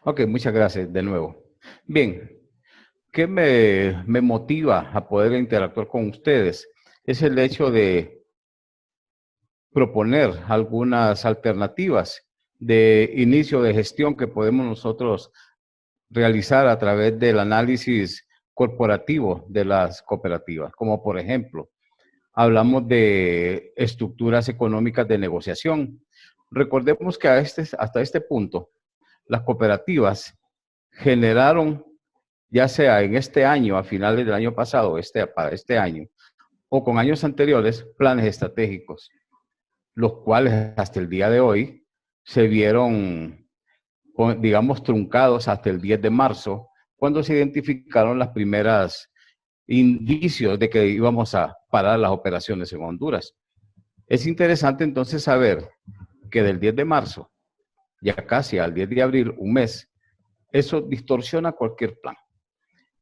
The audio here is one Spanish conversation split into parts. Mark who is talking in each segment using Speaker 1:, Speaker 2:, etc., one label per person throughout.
Speaker 1: Ok, muchas gracias de nuevo. Bien, ¿qué me motiva a poder interactuar con ustedes? Es el hecho de proponer algunas alternativas de inicio de gestión que podemos nosotros realizar a través del análisis corporativo de las cooperativas, como por ejemplo, hablamos de estructuras económicas de negociación. Recordemos que hasta este punto, las cooperativas generaron, ya sea en este año, a finales del año pasado, para este año, o con años anteriores, planes estratégicos, los cuales hasta el día de hoy se vieron, digamos, truncados hasta el 10 de marzo, cuando se identificaron las primeras indicios de que íbamos a parar las operaciones en Honduras. Es interesante entonces saber que del 10 de marzo, ya casi al 10 de abril, un mes, eso distorsiona cualquier plan.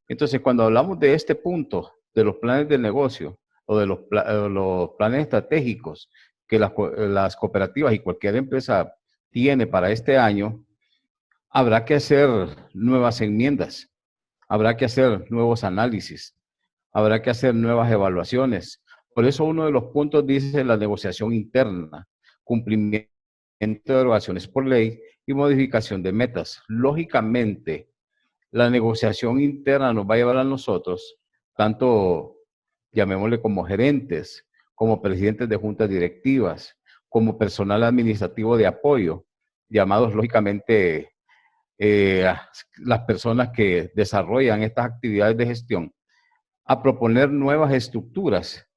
Speaker 1: Entonces, cuando hablamos de este punto, de los planes de negocio o de los planes estratégicos que las cooperativas y cualquier empresa tiene para este año, habrá que hacer nuevas enmiendas, habrá que hacer nuevos análisis, habrá que hacer nuevas evaluaciones. Por eso uno de los puntos dice la negociación interna, cumplimiento de evaluaciones por ley y modificación de metas. Lógicamente, la negociación interna nos va a llevar a nosotros, tanto llamémosle como gerentes, como presidentes de juntas directivas, como personal administrativo de apoyo, llamados lógicamente las personas que desarrollan estas actividades de gestión, a proponer nuevas estructuras,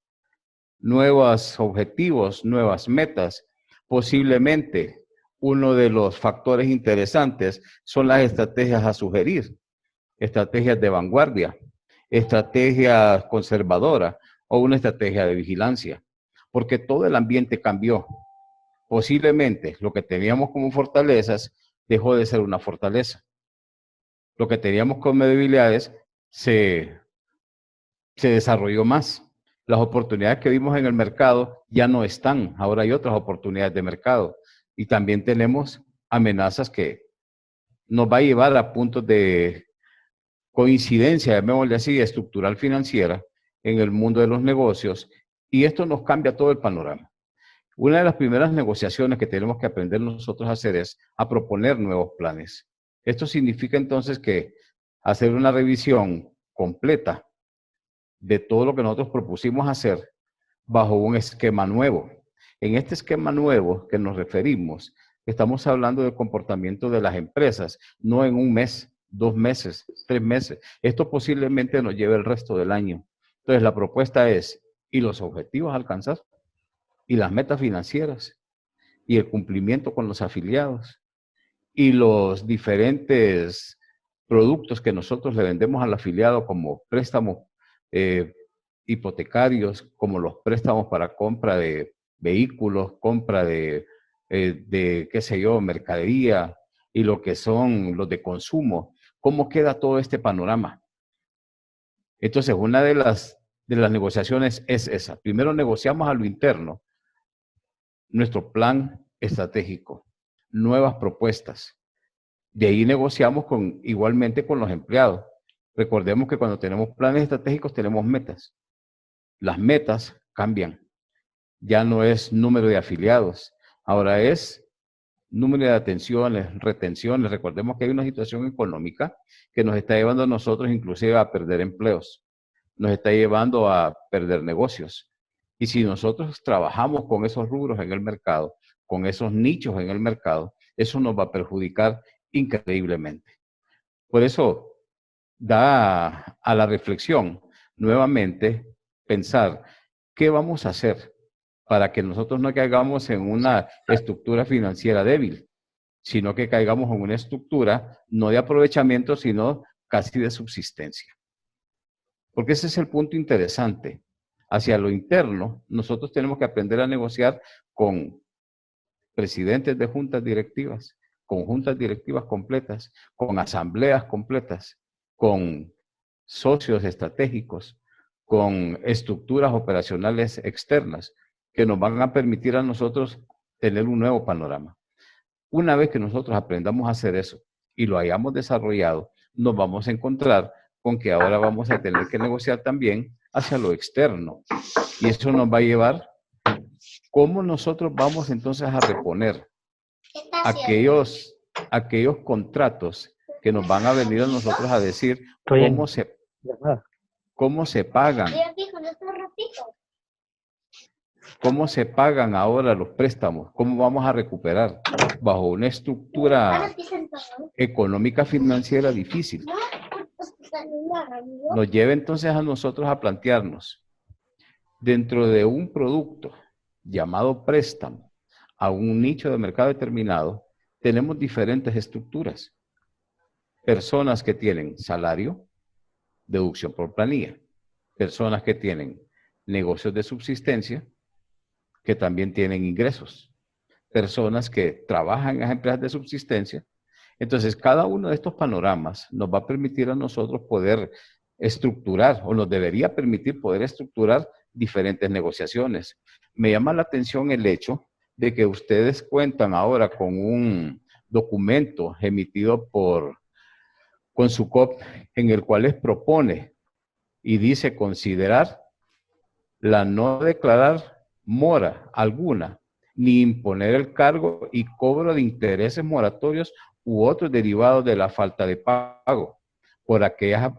Speaker 1: nuevos objetivos, nuevas metas. Posiblemente uno de los factores interesantes son las estrategias a sugerir, estrategias de vanguardia, estrategias conservadoras o una estrategia de vigilancia, porque todo el ambiente cambió. Posiblemente lo que teníamos como fortalezas dejó de ser una fortaleza. Lo que teníamos como debilidades se, se desarrolló más. Las oportunidades que vimos en el mercado ya no están. Ahora hay otras oportunidades de mercado. Y también tenemos amenazas que nos va a llevar a puntos de coincidencia, llamémosle así, estructural financiera en el mundo de los negocios. Y esto nos cambia todo el panorama. Una de las primeras negociaciones que tenemos que aprender nosotros a hacer es a proponer nuevos planes. Esto significa entonces que hacer una revisión completa de todo lo que nosotros propusimos hacer bajo un esquema nuevo. En este esquema nuevo que nos referimos, estamos hablando del comportamiento de las empresas, no en un mes, 2 meses, 3 meses. Esto posiblemente nos lleve el resto del año. Entonces, la propuesta es, ¿y los objetivos a alcanzar? ¿Y las metas financieras? ¿Y el cumplimiento con los afiliados? ¿Y los diferentes productos que nosotros le vendemos al afiliado como préstamos eh, hipotecarios, como los préstamos para compra de vehículos, compra qué sé yo, mercadería y lo que son los de consumo? ¿Cómo queda todo este panorama? Entonces, una de las negociaciones es esa. Primero negociamos a lo interno nuestro plan estratégico, nuevas propuestas. De ahí negociamos igualmente con los empleados. Recordemos que cuando tenemos planes estratégicos tenemos metas. Las metas cambian. Ya no es número de afiliados, ahora es número de atenciones, retenciones. Recordemos que hay una situación económica que nos está llevando a nosotros inclusive a perder empleos, nos está llevando a perder negocios. Y si nosotros trabajamos con esos rubros en el mercado, con esos nichos en el mercado, eso nos va a perjudicar increíblemente. Por eso da a la reflexión nuevamente pensar qué vamos a hacer para que nosotros no caigamos en una estructura financiera débil, sino que caigamos en una estructura no de aprovechamiento, sino casi de subsistencia. Porque ese es el punto interesante. Hacia lo interno, nosotros tenemos que aprender a negociar con presidentes de juntas directivas, con juntas directivas completas, con asambleas completas, con socios estratégicos, con estructuras operacionales externas que nos van a permitir a nosotros tener un nuevo panorama. Una vez que nosotros aprendamos a hacer eso y lo hayamos desarrollado, nos vamos a encontrar con que ahora vamos a tener que negociar también hacia lo externo. Y eso nos va a llevar, ¿cómo nosotros vamos entonces a reponer aquellos contratos que nos van a venir a nosotros a decir cómo se pagan? ¿Cómo se pagan ahora los préstamos? ¿Cómo vamos a recuperar bajo una estructura económica financiera difícil? Nos lleva entonces a nosotros a plantearnos, dentro de un producto llamado préstamo, a un nicho de mercado determinado, tenemos diferentes estructuras. Personas que tienen salario, deducción por planilla. Personas que tienen negocios de subsistencia, que también tienen ingresos. Personas que trabajan en las empresas de subsistencia. Entonces, cada uno de estos panoramas nos va a permitir a nosotros poder estructurar, o nos debería permitir poder estructurar diferentes negociaciones. Me llama la atención el hecho de que ustedes cuentan ahora con un documento emitido por Consucop, en el cual les propone y dice considerar la no declarar mora alguna, ni imponer el cargo y cobro de intereses moratorios u otros derivados de la falta de pago por aquellas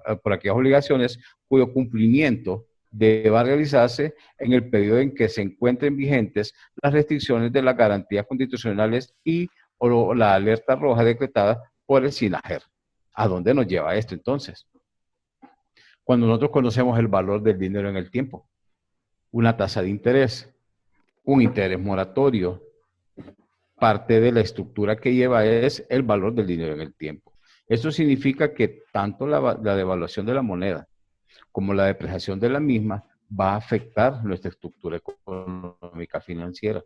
Speaker 1: obligaciones cuyo cumplimiento deba realizarse en el periodo en que se encuentren vigentes las restricciones de las garantías constitucionales y o la alerta roja decretada por el SINAGER. ¿A dónde nos lleva esto entonces? Cuando nosotros conocemos el valor del dinero en el tiempo, una tasa de interés, un interés moratorio, parte de la estructura que lleva es el valor del dinero en el tiempo. Eso significa que tanto la devaluación de la moneda como la depreciación de la misma va a afectar nuestra estructura económica financiera.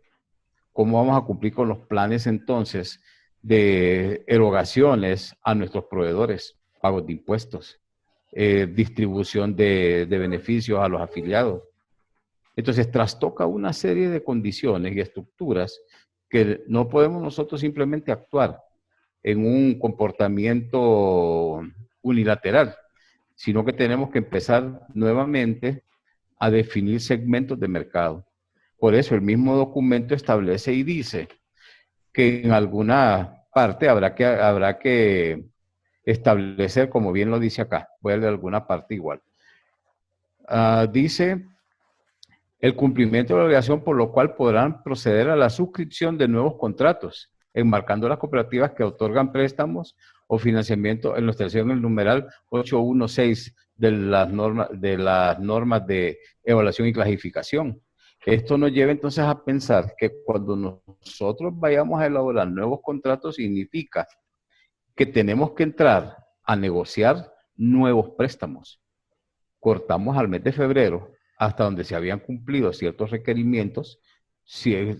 Speaker 1: ¿Cómo vamos a cumplir con los planes entonces de erogaciones a nuestros proveedores, pagos de impuestos, distribución de beneficios a los afiliados? Entonces trastoca una serie de condiciones y estructuras que no podemos nosotros simplemente actuar en un comportamiento unilateral, sino que tenemos que empezar nuevamente a definir segmentos de mercado. Por eso el mismo documento establece y dice que en alguna parte habrá que establecer, como bien lo dice acá, voy a leer alguna parte igual. Dice el cumplimiento de la obligación por lo cual podrán proceder a la suscripción de nuevos contratos, enmarcando las cooperativas que otorgan préstamos o financiamiento en la estación el numeral 816 de las normas de evaluación y clasificación. Esto nos lleva entonces a pensar que cuando nosotros vayamos a elaborar nuevos contratos significa que tenemos que entrar a negociar nuevos préstamos. Cortamos al mes de febrero hasta donde se habían cumplido ciertos requerimientos,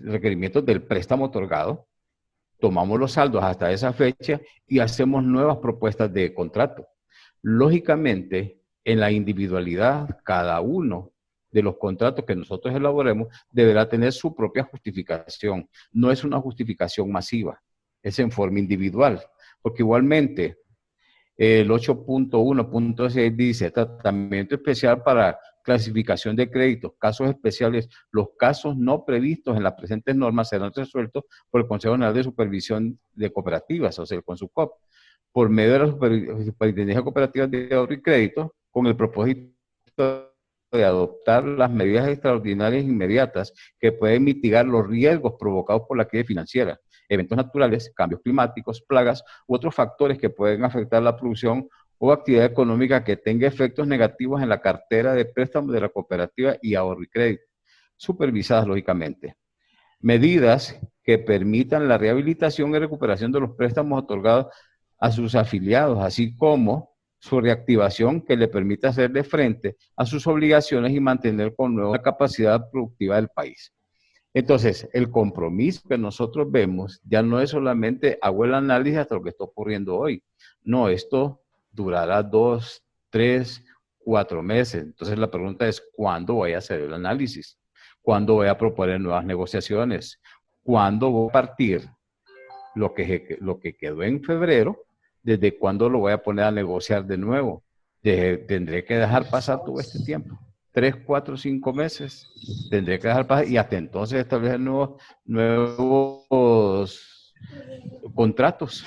Speaker 1: requerimientos del préstamo otorgado, tomamos los saldos hasta esa fecha y hacemos nuevas propuestas de contrato. Lógicamente, en la individualidad, cada uno de los contratos que nosotros elaboremos deberá tener su propia justificación. No es una justificación masiva, es en forma individual, porque igualmente el 8.1.6 dice tratamiento especial para clasificación de créditos, casos especiales, los casos no previstos en las presentes normas serán resueltos por el Consejo General de Supervisión de Cooperativas, o sea, el CONSUCOP, por medio de la Superintendencia de Cooperativas de Ahorro y Crédito, con el propósito de adoptar las medidas extraordinarias e inmediatas que pueden mitigar los riesgos provocados por la crisis financiera, eventos naturales, cambios climáticos, plagas u otros factores que pueden afectar la producción o actividad económica que tenga efectos negativos en la cartera de préstamos de la cooperativa y ahorro y crédito, supervisadas lógicamente. Medidas que permitan la rehabilitación y recuperación de los préstamos otorgados a sus afiliados, así como su reactivación que le permita hacerle frente a sus obligaciones y mantener con nueva la capacidad productiva del país. Entonces, el compromiso que nosotros vemos ya no es solamente hago el análisis hasta lo que está ocurriendo hoy. No, esto durará 2, 3, 4 meses. Entonces, la pregunta es, ¿cuándo voy a hacer el análisis? ¿Cuándo voy a proponer nuevas negociaciones? ¿Cuándo voy a partir lo que quedó en febrero ¿Desde cuándo lo voy a poner a negociar de nuevo? Tendré que dejar pasar todo este tiempo. 3, 4, 5 meses. Tendré que dejar pasar y hasta entonces establecer nuevos contratos.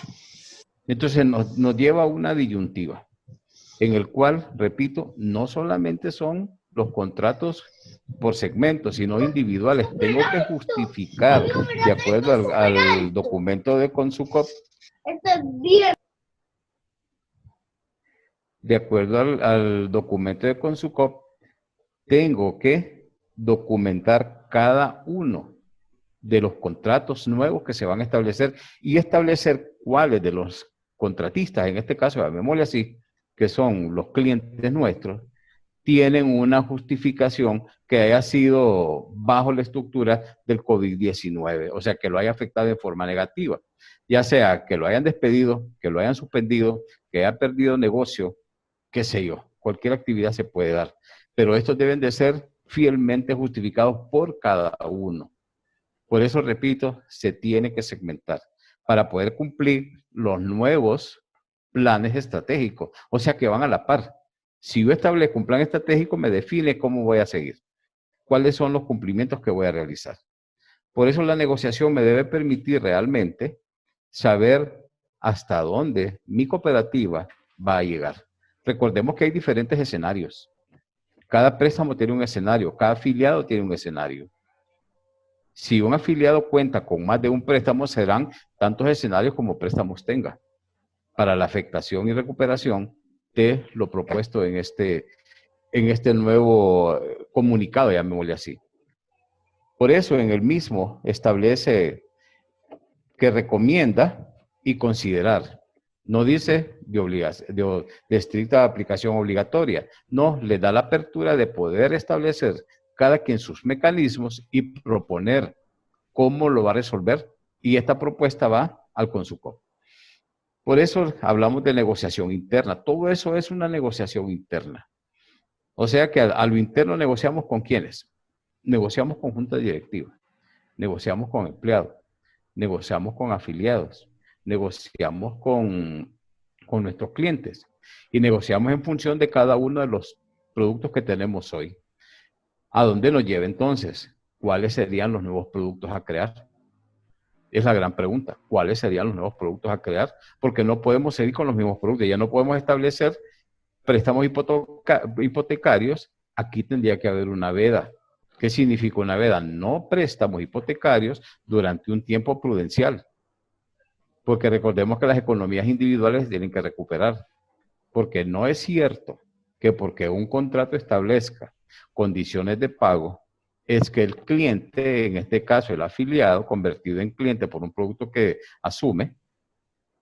Speaker 1: Entonces nos lleva a una disyuntiva en el cual, repito, no solamente son los contratos por segmentos, sino individuales. Tengo que justificar, de acuerdo al documento de Consucop, de acuerdo al documento de Consucop, tengo que documentar cada uno de los contratos nuevos que se van a establecer y establecer cuáles de los contratistas, en este caso, llamémosle así, que son los clientes nuestros, tienen una justificación que haya sido bajo la estructura del COVID-19, o sea, que lo haya afectado de forma negativa, ya sea que lo hayan despedido, que lo hayan suspendido, que haya perdido negocio, qué sé yo, cualquier actividad se puede dar, pero estos deben de ser fielmente justificados por cada uno. Por eso, repito, se tiene que segmentar para poder cumplir los nuevos planes estratégicos, o sea que van a la par. Si yo establezco un plan estratégico, me define cómo voy a seguir, cuáles son los cumplimientos que voy a realizar. Por eso la negociación me debe permitir realmente saber hasta dónde mi cooperativa va a llegar. Recordemos que hay diferentes escenarios. Cada préstamo tiene un escenario, cada afiliado tiene un escenario. Si un afiliado cuenta con más de un préstamo, serán tantos escenarios como préstamos tenga para la afectación y recuperación de lo propuesto en este nuevo comunicado, llamémosle así. Por eso en el mismo establece que recomienda y considerar. No dice de estricta aplicación obligatoria. No, le da la apertura de poder establecer cada quien sus mecanismos y proponer cómo lo va a resolver. Y esta propuesta va al Consucop. Por eso hablamos de negociación interna. Todo eso es una negociación interna. O sea que a lo interno negociamos con quiénes. Negociamos con junta directiva, negociamos con empleados, negociamos con afiliados, negociamos con nuestros clientes y negociamos en función de cada uno de los productos que tenemos hoy. ¿A dónde nos lleva entonces? ¿Cuáles serían los nuevos productos a crear? Es la gran pregunta. ¿Cuáles serían los nuevos productos a crear? Porque no podemos seguir con los mismos productos. Ya no podemos establecer préstamos hipotecarios. Aquí tendría que haber una veda. ¿Qué significa una veda? No préstamos hipotecarios durante un tiempo prudencial. Porque recordemos que las economías individuales tienen que recuperar. Porque no es cierto que porque un contrato establezca condiciones de pago, es que el cliente, en este caso el afiliado, convertido en cliente por un producto que asume,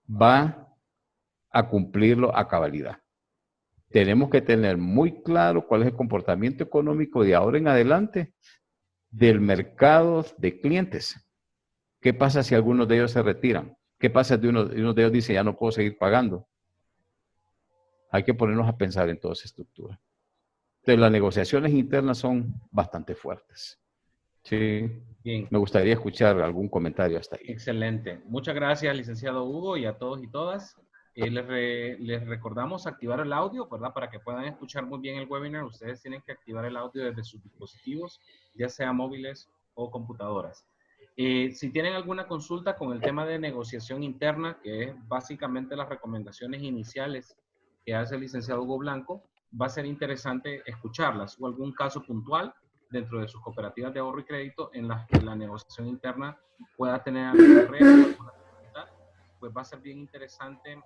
Speaker 1: va a cumplirlo a cabalidad. Tenemos que tener muy claro cuál es el comportamiento económico de ahora en adelante del mercado de clientes. ¿Qué pasa si algunos de ellos se retiran? ¿Qué pasa si uno de ellos dice ya no puedo seguir pagando? Hay que ponernos a pensar en toda esa estructura. Entonces, las negociaciones internas son bastante fuertes. Sí.
Speaker 2: Bien.
Speaker 1: Me gustaría escuchar algún comentario hasta ahí.
Speaker 2: Excelente. Muchas gracias, licenciado Hugo, y a todos y todas. Les recordamos activar el audio, ¿verdad? Para que puedan escuchar muy bien el webinar, ustedes tienen que activar el audio desde sus dispositivos, ya sea móviles o computadoras. Si tienen alguna consulta con el tema de negociación interna, que es básicamente las recomendaciones iniciales que hace el licenciado Hugo Blanco, va a ser interesante escucharlas o algún caso puntual dentro de sus cooperativas de ahorro y crédito en las que la negociación interna pueda tener algún reto, alguna dificultad, pues va a ser bien interesante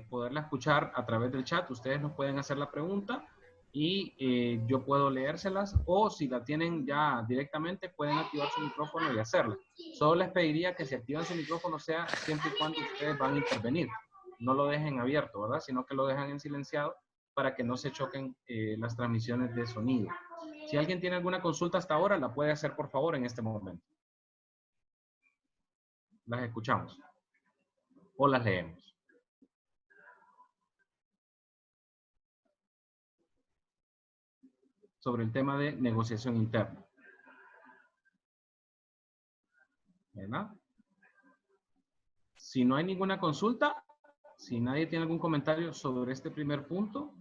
Speaker 2: poderla escuchar a través del chat. Ustedes nos pueden hacer la pregunta y yo puedo leérselas, o si la tienen ya directamente pueden activar su micrófono y hacerla. Solo les pediría que si activan su micrófono sea siempre y cuando ustedes van a intervenir. No lo dejen abierto, ¿verdad? Sino que lo dejan en silenciado para que no se choquen las transmisiones de sonido. Si alguien tiene alguna consulta hasta ahora, la puede hacer por favor en este momento. Las escuchamos o las leemos. Sobre el tema de negociación interna. ¿Verdad? Si no hay ninguna consulta, Si nadie tiene algún comentario sobre este primer punto,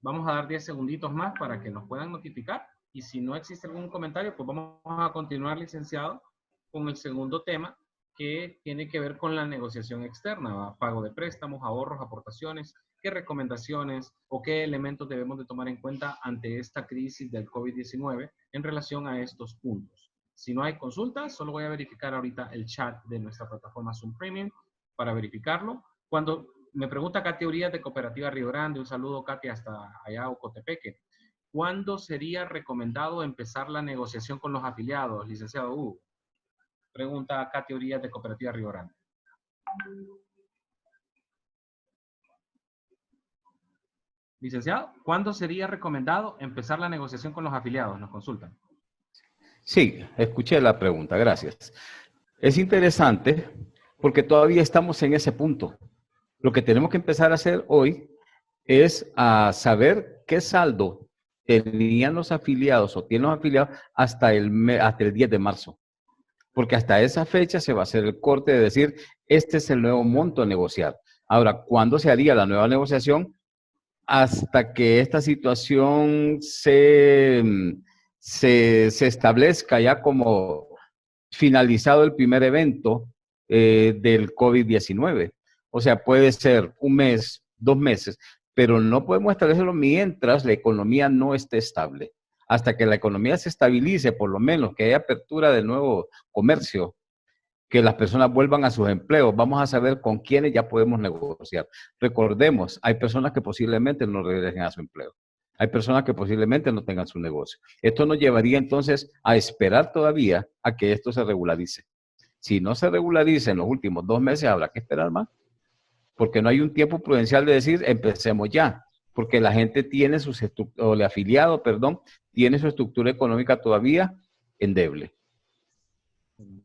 Speaker 2: vamos a dar 10 segunditos más para que nos puedan notificar. Y si no existe algún comentario, pues vamos a continuar, licenciado, con el segundo tema, que tiene que ver con la negociación externa, ¿va? Pago de préstamos, ahorros, aportaciones, qué recomendaciones o qué elementos debemos de tomar en cuenta ante esta crisis del COVID-19 en relación a estos puntos. Si no hay consultas, solo voy a verificar ahorita el chat de nuestra plataforma Zoom Premium para verificarlo. Cuando me pregunta Katia Urias de Cooperativa Río Grande, un saludo Katia hasta allá Ocotepeque. ¿Cuándo sería recomendado empezar la negociación con los afiliados, licenciado Hugo? Pregunta Katia Urias de Cooperativa Río Grande. Licenciado, ¿cuándo sería recomendado empezar la negociación con los afiliados? Nos consultan.
Speaker 1: Sí, escuché la pregunta, gracias. Es interesante porque todavía estamos en ese punto. Lo que tenemos que empezar a hacer hoy es a saber qué saldo tenían los afiliados o tienen los afiliados hasta el 10 de marzo. Porque hasta esa fecha se va a hacer el corte de decir, este es el nuevo monto a negociar. Ahora, ¿cuándo se haría la nueva negociación? Hasta que esta situación se establezca ya como finalizado el primer evento del COVID-19. O sea, puede ser un mes, 2 meses, pero no podemos establecerlo mientras la economía no esté estable. Hasta que la economía se estabilice, por lo menos, que haya apertura de nuevo comercio, que las personas vuelvan a sus empleos, vamos a saber con quiénes ya podemos negociar. Recordemos, hay personas que posiblemente no regresen a su empleo. Hay personas que posiblemente no tengan su negocio. Esto nos llevaría entonces a esperar todavía a que esto se regularice. Si no se regulariza en los últimos 2 meses, habrá que esperar más, porque no hay un tiempo prudencial de decir, empecemos ya, porque la gente tiene o el afiliado, perdón, tiene su estructura económica todavía endeble.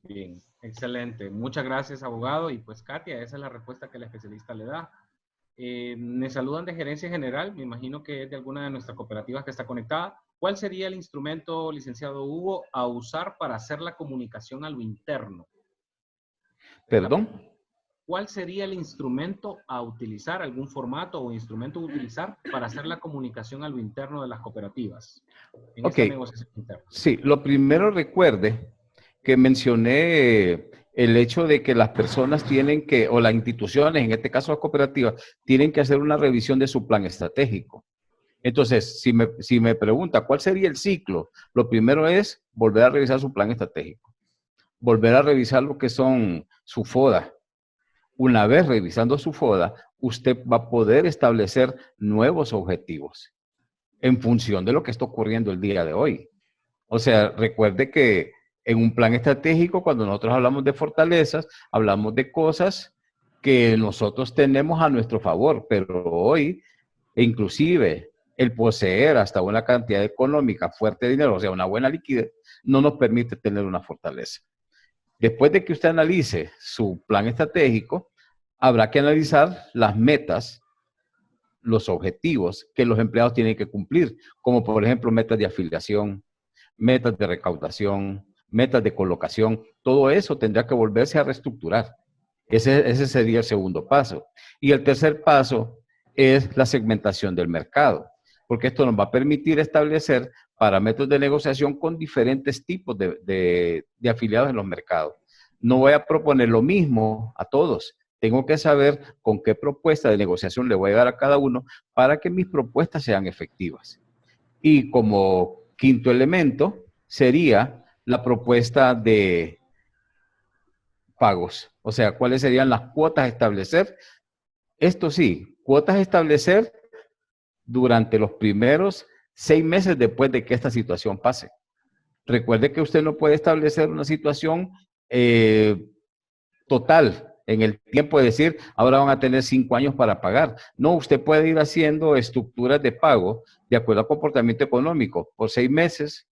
Speaker 2: Bien, excelente. Muchas gracias, abogado. Y pues, Katia, esa es la respuesta que el especialista le da. Me saludan de Gerencia General, me imagino que es de alguna de nuestras cooperativas que está conectada. ¿Cuál sería el instrumento, licenciado Hugo, a usar para hacer la comunicación a lo interno?
Speaker 1: ¿Perdón?
Speaker 2: ¿Cuál sería el instrumento a utilizar, algún formato o instrumento a utilizar para hacer la comunicación a lo interno de las cooperativas en esta negociación interna?
Speaker 1: Sí, lo primero recuerde que mencioné el hecho de que las personas tienen que, o las instituciones, en este caso las cooperativas, tienen que hacer una revisión de su plan estratégico. Entonces, si me pregunta cuál sería el ciclo, lo primero es volver a revisar su plan estratégico, volver a revisar lo que son su FODA. Una vez revisando su FODA, usted va a poder establecer nuevos objetivos en función de lo que está ocurriendo el día de hoy. O sea, recuerde que en un plan estratégico, cuando nosotros hablamos de fortalezas, hablamos de cosas que nosotros tenemos a nuestro favor, pero hoy, inclusive, el poseer hasta una cantidad económica fuerte de dinero, o sea, una buena liquidez, no nos permite tener una fortaleza. Después de que usted analice su plan estratégico, habrá que analizar las metas, los objetivos que los empleados tienen que cumplir, como por ejemplo metas de afiliación, metas de recaudación, metas de colocación. Todo eso tendrá que volverse a reestructurar. Ese sería el segundo paso. Y el tercer paso es la segmentación del mercado, porque esto nos va a permitir establecer parámetros de negociación con diferentes tipos de afiliados en los mercados. No voy a proponer lo mismo a todos. Tengo que saber con qué propuesta de negociación le voy a dar a cada uno para que mis propuestas sean efectivas. Y como quinto elemento sería la propuesta de pagos. O sea, ¿cuáles serían las cuotas a establecer? Esto sí, cuotas a establecer durante los primeros 6 meses después de que esta situación pase. Recuerde que usted no puede establecer una situación total en el tiempo de decir, ahora van a tener 5 años para pagar. No, usted puede ir haciendo estructuras de pago de acuerdo al comportamiento económico. Por 6 meses,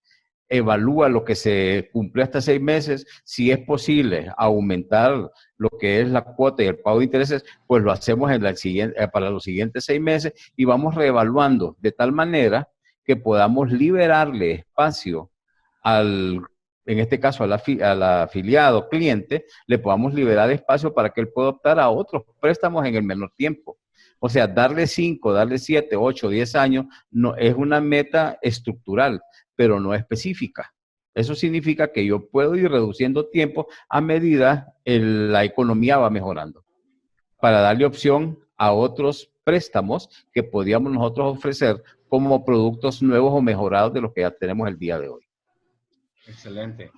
Speaker 1: evalúa lo que se cumplió hasta 6 meses. Si es posible aumentar lo que es la cuota y el pago de intereses, pues lo hacemos para los siguientes 6 meses y vamos reevaluando de tal manera que podamos liberarle espacio al en este caso al afiliado cliente, le podamos liberar espacio para que él pueda optar a otros préstamos en el menor tiempo. O sea, darle 5, darle 7, 8, 10 años no, es una meta estructural, pero no específica. Eso significa que yo puedo ir reduciendo tiempo a medida la economía va mejorando, para darle opción a otros préstamos que podríamos nosotros ofrecer como productos nuevos o mejorados de los que ya tenemos el día de hoy.
Speaker 2: Excelente.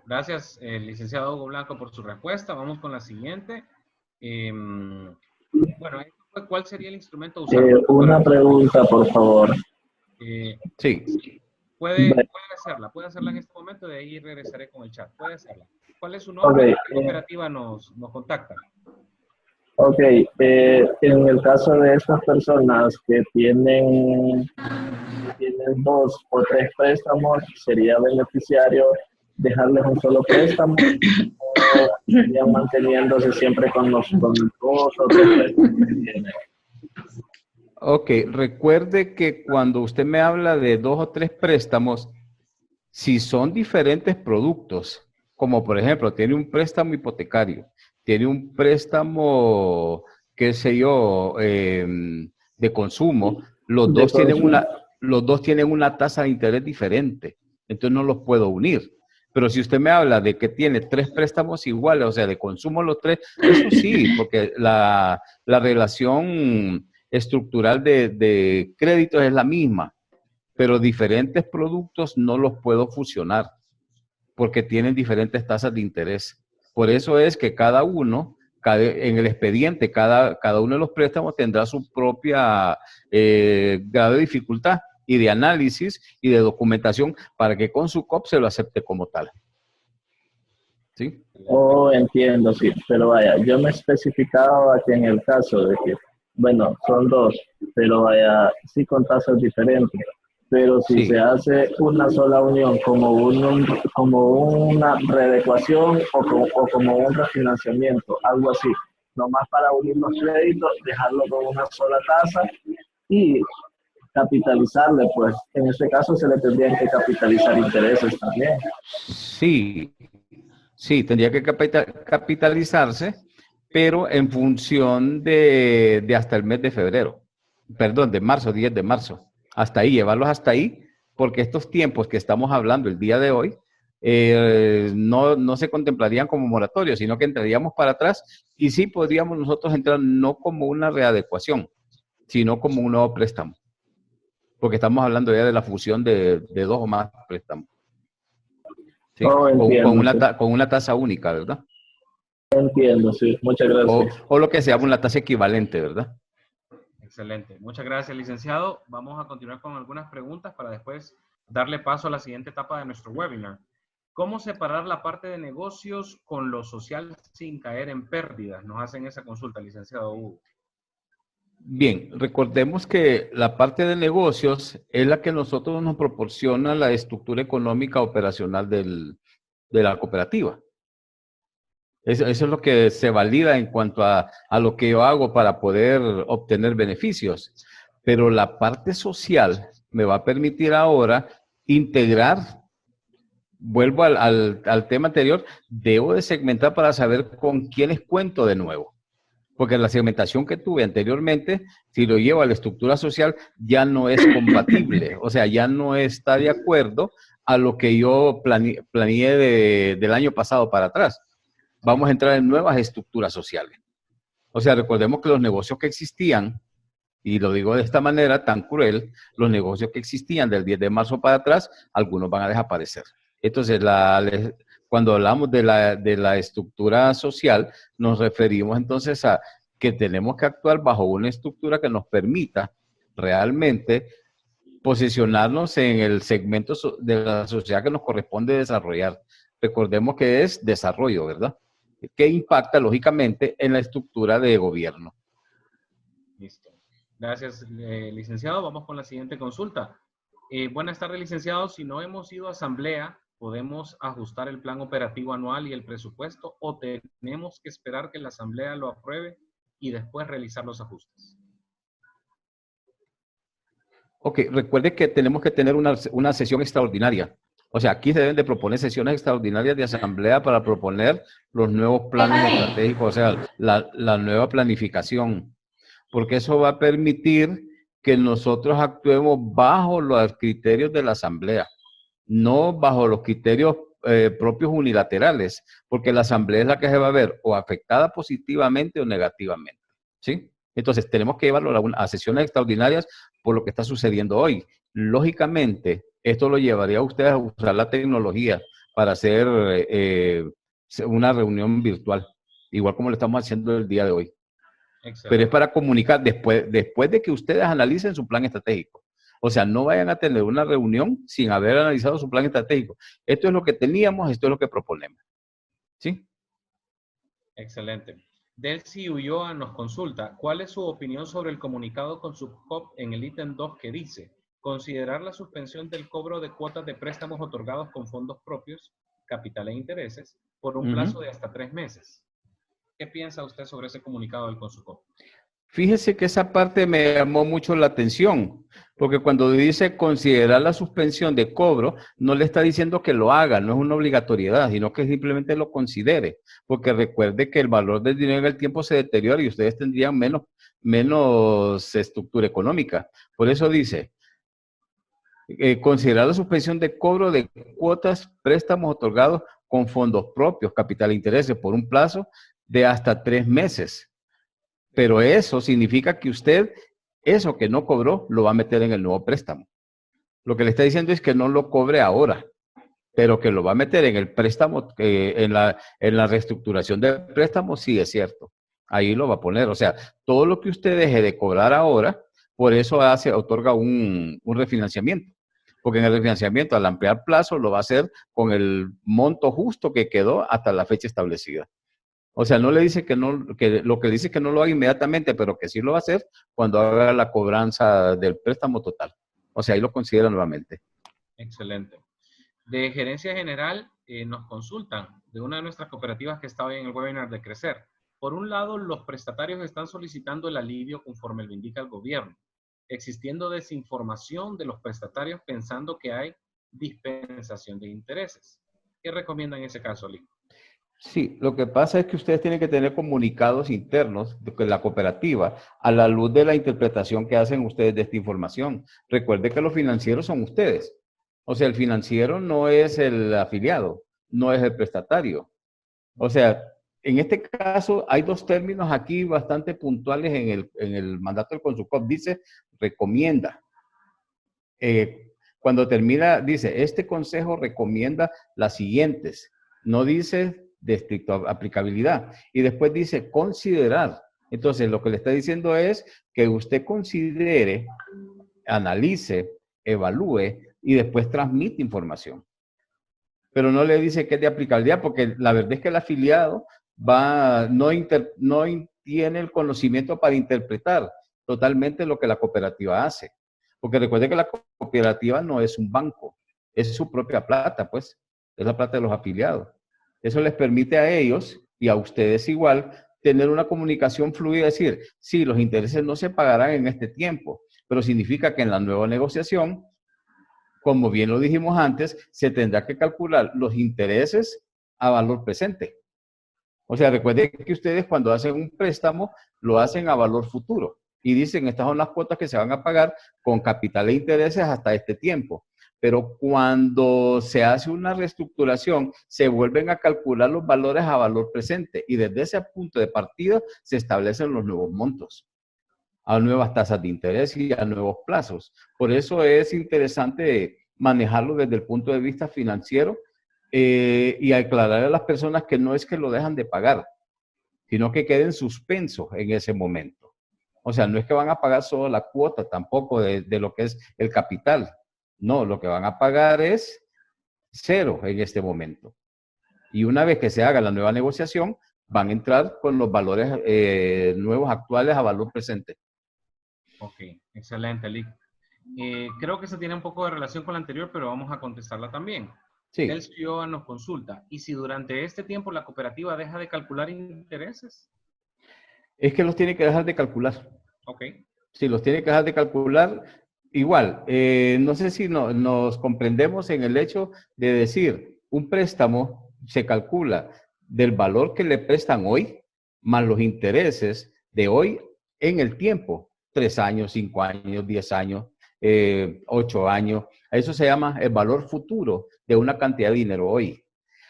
Speaker 2: Gracias, licenciado Hugo Blanco, por su respuesta. Vamos con la siguiente. Bueno, ¿cuál sería el instrumento usado?
Speaker 3: Una pregunta, por favor.
Speaker 1: Sí.
Speaker 2: Puede hacerla en este momento, de ahí regresaré con el chat. Puede hacerla. ¿Cuál es su nombre?
Speaker 3: Okay.
Speaker 2: ¿Qué cooperativa nos contacta?
Speaker 3: Ok, en el caso de estas personas que tienen 2 o 3 préstamos, ¿sería beneficiario dejarles un solo préstamo o serían manteniéndose siempre con los 2 o 3 préstamos que tienen?
Speaker 1: Ok, recuerde que cuando usted me habla de 2 o 3 préstamos, si son diferentes productos, como por ejemplo, tiene un préstamo hipotecario, tiene un préstamo, qué sé yo, de consumo, los dos tienen una tasa de interés diferente, entonces no los puedo unir. Pero si usted me habla de que tiene 3 préstamos iguales, o sea, de consumo los 3, eso sí, porque la relación estructural de créditos es la misma, pero diferentes productos no los puedo fusionar porque tienen diferentes tasas de interés. Por eso es que cada uno, en el expediente, cada uno de los préstamos tendrá su propia grado de dificultad y de análisis y de documentación para que con su COP se lo acepte como tal. ¿Sí?
Speaker 3: Oh, entiendo, sí, pero vaya, yo me especificaba que en el caso de que, bueno, son 2, pero vaya, sí con tasas diferentes, pero si
Speaker 1: Sí.
Speaker 3: se hace una sola unión como una readecuación o como un refinanciamiento, algo así, nomás para unir los créditos, dejarlo con una sola tasa y capitalizarle, pues en este caso se le tendrían que capitalizar intereses también.
Speaker 1: Sí, tendría que capitalizarse, pero en función de hasta el mes de febrero, perdón, de marzo, 10 de marzo, hasta ahí, llevarlos hasta ahí, porque estos tiempos que estamos hablando el día de hoy no se contemplarían como moratorios, sino que entraríamos para atrás y sí podríamos nosotros entrar no como una readecuación, sino como un nuevo préstamo, porque estamos hablando ya de la fusión de 2 o más préstamos. Sí,
Speaker 3: Oh, entiendo,
Speaker 1: con una tasa única, ¿verdad?
Speaker 3: Entiendo, sí. Muchas gracias.
Speaker 1: O lo que sea una tasa equivalente, ¿verdad?
Speaker 2: Excelente. Muchas gracias, licenciado. Vamos a continuar con algunas preguntas para después darle paso a la siguiente etapa de nuestro webinar. ¿Cómo separar la parte de negocios con lo social sin caer en pérdidas? Nos hacen esa consulta, licenciado Hugo.
Speaker 1: Bien, recordemos que la parte de negocios es la que nosotros nos proporciona la estructura económica operacional de la cooperativa. Eso es lo que se valida en cuanto a lo que yo hago para poder obtener beneficios. Pero la parte social me va a permitir ahora integrar, vuelvo al tema anterior, debo de segmentar para saber con quiénes cuento de nuevo. Porque la segmentación que tuve anteriormente, si lo llevo a la estructura social, ya no es compatible. O sea, ya no está de acuerdo a lo que yo planeé del año pasado para atrás. Vamos a entrar en nuevas estructuras sociales. O sea, recordemos que los negocios que existían, y lo digo de esta manera tan cruel, los negocios que existían del 10 de marzo para atrás, algunos van a desaparecer. Entonces, cuando hablamos de la estructura social, nos referimos entonces a que tenemos que actuar bajo una estructura que nos permita realmente posicionarnos en el segmento de la sociedad que nos corresponde desarrollar. Recordemos que es desarrollo, ¿verdad? Que impacta lógicamente en la estructura de gobierno.
Speaker 2: Listo. Gracias, licenciado. Vamos con la siguiente consulta. Buenas tardes, licenciado. Si no hemos ido a asamblea, ¿podemos ajustar el plan operativo anual y el presupuesto o tenemos que esperar que la asamblea lo apruebe y después realizar los ajustes?
Speaker 1: Ok, recuerde que tenemos que tener una sesión extraordinaria. O sea, aquí se deben de proponer sesiones extraordinarias de asamblea para proponer los nuevos planes estratégicos, o sea, la nueva planificación, porque eso va a permitir que nosotros actuemos bajo los criterios de la asamblea, no bajo los criterios propios unilaterales, porque la asamblea es la que se va a ver o afectada positivamente o negativamente, ¿sí? Entonces, tenemos que llevarlo a sesiones extraordinarias por lo que está sucediendo hoy. Lógicamente, esto lo llevaría a ustedes a usar la tecnología para hacer una reunión virtual, igual como lo estamos haciendo el día de hoy.
Speaker 2: Excelente.
Speaker 1: Pero es para comunicar después de que ustedes analicen su plan estratégico. O sea, no vayan a tener una reunión sin haber analizado su plan estratégico. Esto es lo que teníamos, esto es lo que proponemos. ¿Sí?
Speaker 2: Excelente. Delcy Ulloa nos consulta, ¿cuál es su opinión sobre el comunicado con Subcop en el ítem 2 que dice considerar la suspensión del cobro de cuotas de préstamos otorgados con fondos propios, capital e intereses, por un plazo de hasta 3 meses? ¿Qué piensa usted sobre ese comunicado del Consubcop?
Speaker 1: Fíjese que esa parte me llamó mucho la atención, porque cuando dice considerar la suspensión de cobro, no le está diciendo que lo haga, no es una obligatoriedad, sino que simplemente lo considere, porque recuerde que el valor del dinero en el tiempo se deteriora y ustedes tendrían menos estructura económica. Por eso dice, considerar la suspensión de cobro de cuotas, préstamos otorgados con fondos propios, capital e intereses, por un plazo de hasta 3 meses. Pero eso significa que usted, eso que no cobró, lo va a meter en el nuevo préstamo. Lo que le está diciendo es que no lo cobre ahora, pero que lo va a meter en el préstamo, en la reestructuración del préstamo, sí es cierto. Ahí lo va a poner. O sea, todo lo que usted deje de cobrar ahora, por eso otorga un refinanciamiento. Porque en el refinanciamiento, al ampliar plazo, lo va a hacer con el monto justo que quedó hasta la fecha establecida. O sea, no le dice que no, que lo que dice es que no lo haga inmediatamente, pero que sí lo va a hacer cuando haga la cobranza del préstamo total. O sea, ahí lo considera nuevamente.
Speaker 2: Excelente. De Gerencia General nos consultan de una de nuestras cooperativas que está hoy en el webinar de Crecer. Por un lado, los prestatarios están solicitando el alivio conforme lo indica el gobierno, existiendo desinformación de los prestatarios pensando que hay dispensación de intereses. ¿Qué recomiendan en ese caso, Lee?
Speaker 1: Sí, lo que pasa es que ustedes tienen que tener comunicados internos de la cooperativa a la luz de la interpretación que hacen ustedes de esta información. Recuerde que los financieros son ustedes. O sea, el financiero no es el afiliado, no es el prestatario. O sea, en este caso hay dos términos aquí bastante puntuales en el mandato del Consubcop. Dice, recomienda. Cuando termina, dice, este consejo recomienda las siguientes. No dice de estricta aplicabilidad. Y después dice considerar. Entonces, lo que le está diciendo es que usted considere, analice, evalúe y después transmite información. Pero no le dice que es de aplicabilidad porque la verdad es que el afiliado no tiene el conocimiento para interpretar totalmente lo que la cooperativa hace. Porque recuerde que la cooperativa no es un banco, es su propia plata, pues, es la plata de los afiliados. Eso les permite a ellos y a ustedes igual tener una comunicación fluida, decir, sí, los intereses no se pagarán en este tiempo, pero significa que en la nueva negociación, como bien lo dijimos antes, se tendrá que calcular los intereses a valor presente. O sea, recuerden que ustedes cuando hacen un préstamo, lo hacen a valor futuro y dicen, estas son las cuotas que se van a pagar con capital e intereses hasta este tiempo. Pero cuando se hace una reestructuración, se vuelven a calcular los valores a valor presente y desde ese punto de partida se establecen los nuevos montos, a nuevas tasas de interés y a nuevos plazos. Por eso es interesante manejarlo desde el punto de vista financiero y aclarar a las personas que no es que lo dejan de pagar, sino que queden suspensos en ese momento. O sea, no es que van a pagar solo la cuota tampoco de lo que es el capital. No, lo que van a pagar es 0 en este momento. Y una vez que se haga la nueva negociación, van a entrar con los valores nuevos actuales a valor presente.
Speaker 2: Ok, excelente, Lick. Creo que eso tiene un poco de relación con la anterior, pero vamos a contestarla también.
Speaker 1: Sí.
Speaker 2: El CEO nos consulta, ¿y si durante este tiempo la cooperativa deja de calcular intereses?
Speaker 1: Es que los tiene que dejar de calcular.
Speaker 2: Ok.
Speaker 1: Sí, los tiene que dejar de calcular igual, no sé si nos comprendemos en el hecho de decir, un préstamo se calcula del valor que le prestan hoy, más los intereses de hoy en el tiempo, 3 años, 5 años, 10 años, 8 años. Eso se llama el valor futuro de una cantidad de dinero hoy.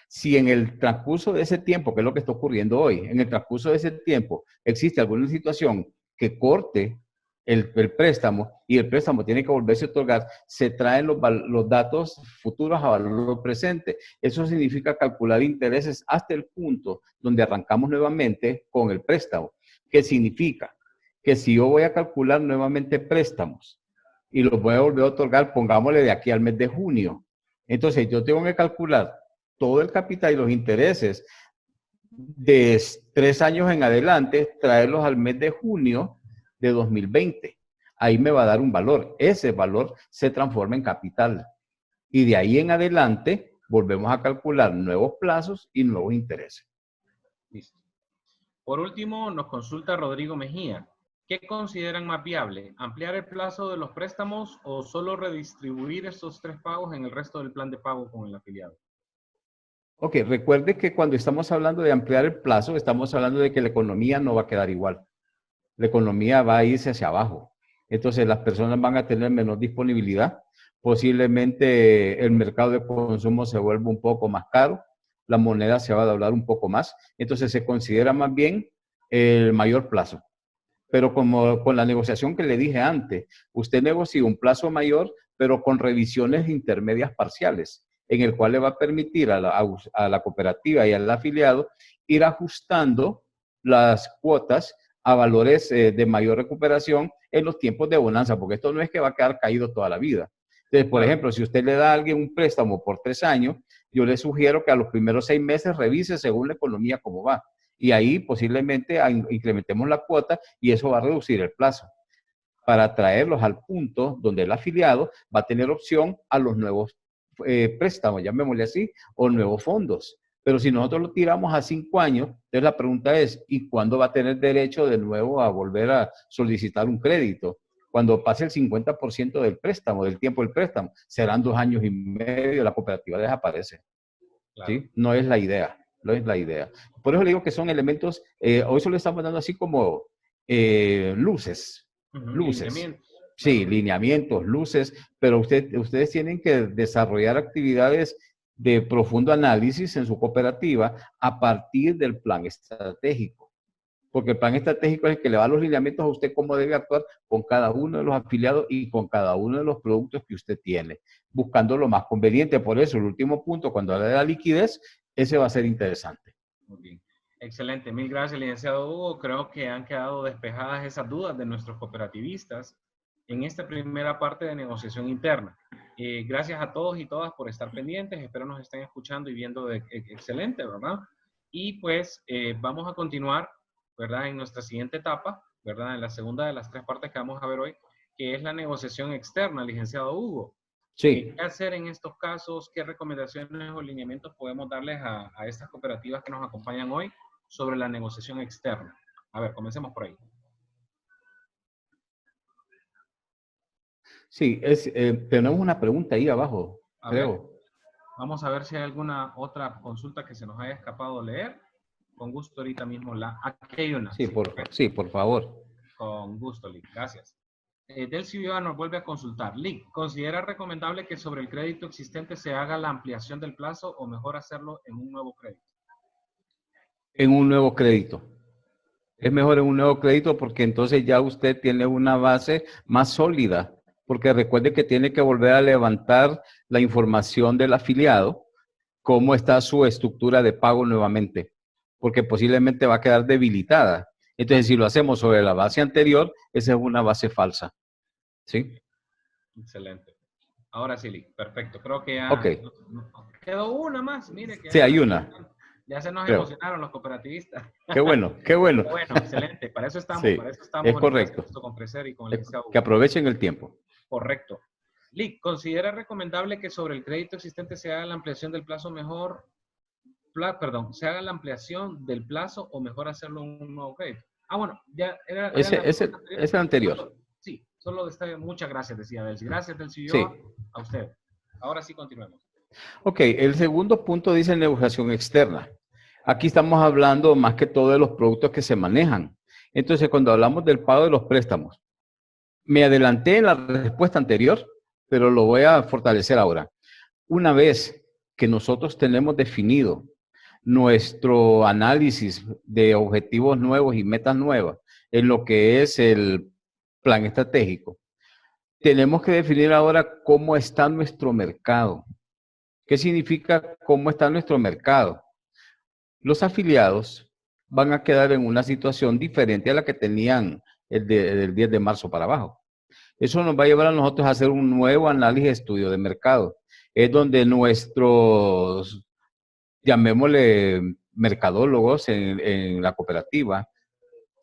Speaker 1: Si en el transcurso de ese tiempo, que es lo que está ocurriendo hoy, en el transcurso de ese tiempo existe alguna situación que corte el préstamo y el préstamo tiene que volverse a otorgar, se traen los datos futuros a valor presente. Eso significa calcular intereses hasta el punto donde arrancamos nuevamente con el préstamo. ¿Qué significa? Que si yo voy a calcular nuevamente préstamos y los voy a volver a otorgar, pongámosle de aquí al mes de junio. Entonces yo tengo que calcular todo el capital y los intereses de 3 años en adelante, traerlos al mes de junio de 2020. Ahí me va a dar un valor. Ese valor se transforma en capital. Y de ahí en adelante volvemos a calcular nuevos plazos y nuevos intereses.
Speaker 2: Listo. Por último, nos consulta Rodrigo Mejía. ¿Qué consideran más viable? ¿Ampliar el plazo de los préstamos o solo redistribuir estos 3 pagos en el resto del plan de pago con el afiliado?
Speaker 1: Ok, recuerde que cuando estamos hablando de ampliar el plazo, estamos hablando de que la economía no va a quedar igual. La economía va a irse hacia abajo. Entonces las personas van a tener menor disponibilidad. Posiblemente el mercado de consumo se vuelva un poco más caro. La moneda se va a doblar un poco más. Entonces se considera más bien el mayor plazo. Pero como con la negociación que le dije antes, usted negocia un plazo mayor, pero con revisiones intermedias parciales, en el cual le va a permitir a la cooperativa y al afiliado ir ajustando las cuotas a valores de mayor recuperación en los tiempos de bonanza, porque esto no es que va a quedar caído toda la vida. Entonces, por ejemplo, si usted le da a alguien un préstamo por 3 años, yo le sugiero que a los primeros 6 meses revise según la economía cómo va. Y ahí posiblemente incrementemos la cuota y eso va a reducir el plazo para traerlos al punto donde el afiliado va a tener opción a los nuevos préstamos, llamémosle así, o nuevos fondos. Pero si nosotros lo tiramos a 5 años, entonces la pregunta es, ¿y cuándo va a tener derecho de nuevo a volver a solicitar un crédito? Cuando pase el 50% del préstamo, del tiempo del préstamo, serán 2 años y medio, la cooperativa desaparece.
Speaker 2: Claro.
Speaker 1: ¿Sí? No es la idea, no es la idea. Por eso le digo que son elementos, hoy solo estamos dando así como luces, luces.
Speaker 2: Lineamientos.
Speaker 1: Sí, lineamientos, luces, pero ustedes tienen que desarrollar actividades de profundo análisis en su cooperativa a partir del plan estratégico. Porque el plan estratégico es el que le da los lineamientos a usted cómo debe actuar con cada uno de los afiliados y con cada uno de los productos que usted tiene, buscando lo más conveniente. Por eso, el último punto, cuando habla de la liquidez, ese va a ser interesante.
Speaker 2: Muy bien. Excelente. Mil gracias, licenciado Hugo. Creo que han quedado despejadas esas dudas de nuestros cooperativistas en esta primera parte de negociación interna. Gracias a todos y todas por estar pendientes. Espero nos estén escuchando y viendo excelente, ¿verdad? Y pues vamos a continuar, ¿verdad? En nuestra siguiente etapa, ¿verdad? En la segunda de las 3 partes que vamos a ver hoy, que es la negociación externa, licenciado Hugo.
Speaker 1: Sí.
Speaker 2: ¿Qué hacer en estos casos? ¿Qué recomendaciones o lineamientos podemos darles a estas cooperativas que nos acompañan hoy sobre la negociación externa? A ver, comencemos por ahí.
Speaker 1: Sí, tenemos una pregunta ahí abajo, creo.
Speaker 2: Vamos a ver si hay alguna otra consulta que se nos haya escapado leer. Con gusto ahorita mismo aquí hay una.
Speaker 1: Sí, por favor.
Speaker 2: Con gusto, Lick. Gracias. Delcy Viva nos vuelve a consultar. Lick, ¿considera recomendable que sobre el crédito existente se haga la ampliación del plazo o mejor hacerlo en un nuevo crédito?
Speaker 1: En un nuevo crédito. Es mejor en un nuevo crédito porque entonces ya usted tiene una base más sólida. Porque recuerde que tiene que volver a levantar la información del afiliado, cómo está su estructura de pago nuevamente, porque posiblemente va a quedar debilitada. Entonces, si lo hacemos sobre la base anterior, esa es una base falsa. ¿Sí?
Speaker 2: Excelente. Ahora sí, Lick, perfecto. Creo que ya quedó una más. Mire que
Speaker 1: sí, hay una.
Speaker 2: Ya se nos emocionaron los cooperativistas.
Speaker 1: Qué bueno, qué bueno.
Speaker 2: Qué bueno, excelente. Para eso estamos.
Speaker 1: Sí,
Speaker 2: para eso estamos
Speaker 1: es correcto.
Speaker 2: Con Crecer y con el
Speaker 1: que aprovechen el tiempo.
Speaker 2: Correcto. Lick, ¿considera recomendable que sobre el crédito existente se haga la ampliación del plazo se haga la ampliación del plazo o mejor hacerlo en un nuevo crédito? Ah, bueno, ya era
Speaker 1: ese anterior.
Speaker 2: Sí, Solo está bien. Muchas gracias, decía Delcy. Gracias, Delcy.
Speaker 1: Sí.
Speaker 2: A usted. Ahora sí continuemos.
Speaker 1: Ok, el segundo punto dice negociación externa. Aquí estamos hablando más que todo de los productos que se manejan. Entonces, cuando hablamos del pago de los préstamos, me adelanté en la respuesta anterior, pero lo voy a fortalecer ahora. Una vez que nosotros tenemos definido nuestro análisis de objetivos nuevos y metas nuevas en lo que es el plan estratégico, tenemos que definir ahora cómo está nuestro mercado. ¿Qué significa cómo está nuestro mercado? Los afiliados van a quedar en una situación diferente a la que tenían del 10 de marzo para abajo. Eso nos va a llevar a nosotros a hacer un nuevo análisis de estudio de mercado. Es donde nuestros, llamémosle mercadólogos en la cooperativa,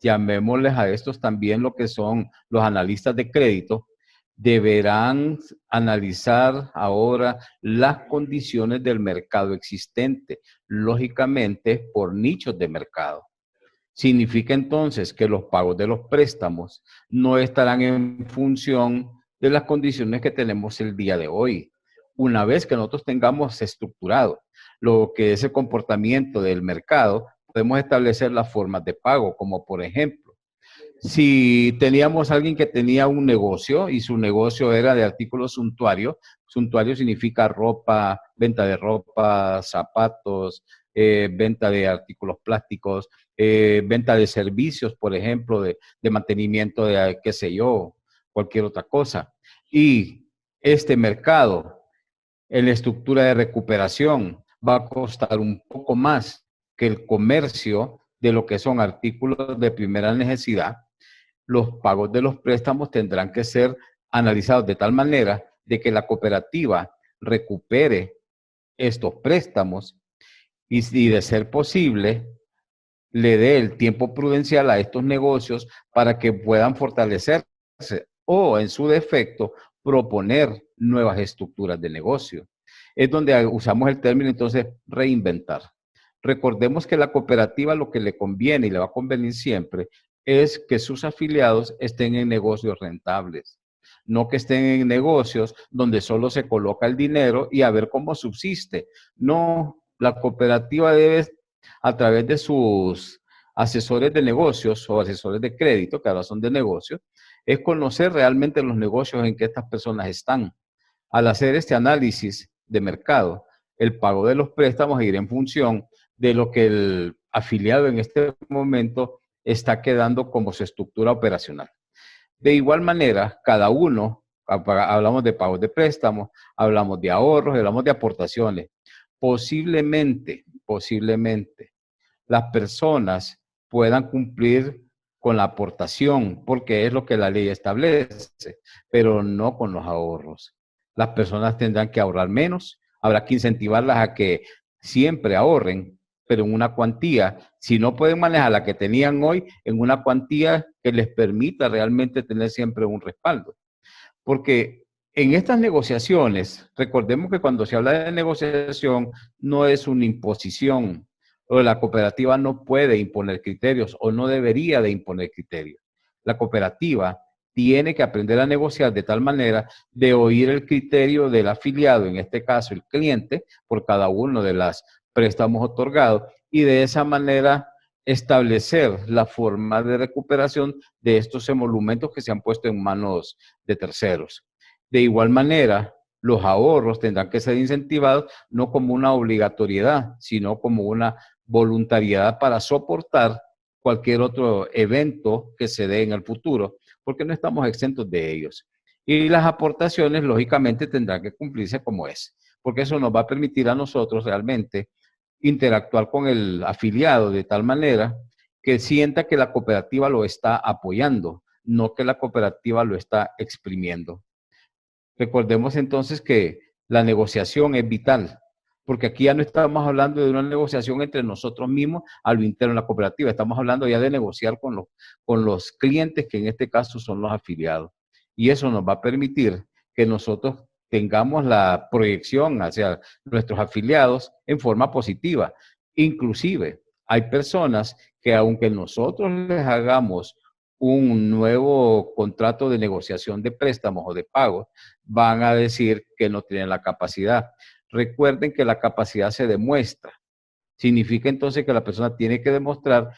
Speaker 1: llamémosles a estos también lo que son los analistas de crédito, deberán analizar ahora las condiciones del mercado existente, lógicamente por nichos de mercado. Significa entonces que los pagos de los préstamos no estarán en función de las condiciones que tenemos el día de hoy. Una vez que nosotros tengamos estructurado lo que es el comportamiento del mercado, podemos establecer las formas de pago, como por ejemplo, si teníamos a alguien que tenía un negocio y su negocio era de artículos suntuarios, suntuario significa ropa, venta de ropa, zapatos, venta de artículos plásticos, venta de servicios, por ejemplo, de mantenimiento de, qué sé yo, cualquier otra cosa. Y este mercado, en la estructura de recuperación, va a costar un poco más que el comercio de lo que son artículos de primera necesidad. Los pagos de los préstamos tendrán que ser analizados de tal manera de que la cooperativa recupere estos préstamos y de ser posible, le dé el tiempo prudencial a estos negocios para que puedan fortalecerse o, en su defecto, proponer nuevas estructuras de negocio. Es donde usamos el término, entonces, reinventar. Recordemos que la cooperativa lo que le conviene y le va a convenir siempre es que sus afiliados estén en negocios rentables, no que estén en negocios donde solo se coloca el dinero y a ver cómo subsiste. No, la cooperativa debe, a través de sus asesores de negocios o asesores de crédito, que ahora son de negocios, es conocer realmente los negocios en que estas personas están. Al hacer este análisis de mercado, el pago de los préstamos irá en función de lo que el afiliado en este momento está quedando como su estructura operacional. De igual manera, cada uno, hablamos de pagos de préstamos, hablamos de ahorros, hablamos de aportaciones. Posiblemente, las personas puedan cumplir con la aportación, porque es lo que la ley establece, pero no con los ahorros. Las personas tendrán que ahorrar menos, habrá que incentivarlas a que siempre ahorren, pero en una cuantía, si no pueden manejar la que tenían hoy, en una cuantía que les permita realmente tener siempre un respaldo. Porque en estas negociaciones, recordemos que cuando se habla de negociación, no es una imposición, o la cooperativa no puede imponer criterios o no debería de imponer criterios. La cooperativa tiene que aprender a negociar de tal manera de oír el criterio del afiliado, en este caso el cliente, por cada uno de los préstamos otorgados, y de esa manera establecer la forma de recuperación de estos emolumentos que se han puesto en manos de terceros. De igual manera, los ahorros tendrán que ser incentivados no como una obligatoriedad, sino como una voluntariedad para soportar cualquier otro evento que se dé en el futuro, porque no estamos exentos de ellos. Y las aportaciones, lógicamente, tendrán que cumplirse como es, porque eso nos va a permitir a nosotros realmente interactuar con el afiliado de tal manera que sienta que la cooperativa lo está apoyando, no que la cooperativa lo está exprimiendo. Recordemos entonces que la negociación es vital, porque aquí ya no estamos hablando de una negociación entre nosotros mismos a lo interno de la cooperativa, estamos hablando ya de negociar con los clientes, que en este caso son los afiliados. Y eso nos va a permitir que nosotros tengamos la proyección hacia nuestros afiliados en forma positiva. Inclusive, hay personas que aunque nosotros les hagamos un nuevo contrato de negociación de préstamos o de pagos, van a decir que no tienen la capacidad. Recuerden que la capacidad se demuestra. Significa entonces que la persona tiene que demostrar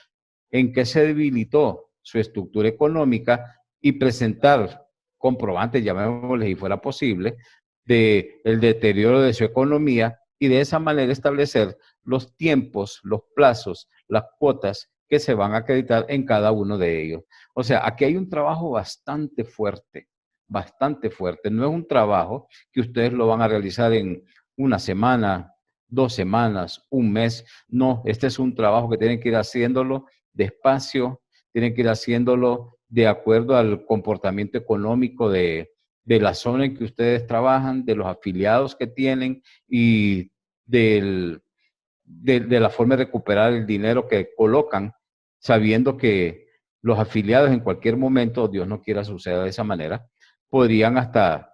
Speaker 1: en qué se debilitó su estructura económica y presentar comprobantes, llamémosle si fuera posible, del deterioro de su economía y de esa manera establecer los tiempos, los plazos, las cuotas que se van a acreditar en cada uno de ellos. O sea, aquí hay un trabajo bastante fuerte, bastante fuerte. No es un trabajo que ustedes lo van a realizar en una semana, 2 semanas, un mes. No, este es un trabajo que tienen que ir haciéndolo despacio, tienen que ir haciéndolo de acuerdo al comportamiento económico de la zona en que ustedes trabajan, de los afiliados que tienen y de la forma de recuperar el dinero que colocan, sabiendo que los afiliados en cualquier momento, Dios no quiera suceda de esa manera, podrían hasta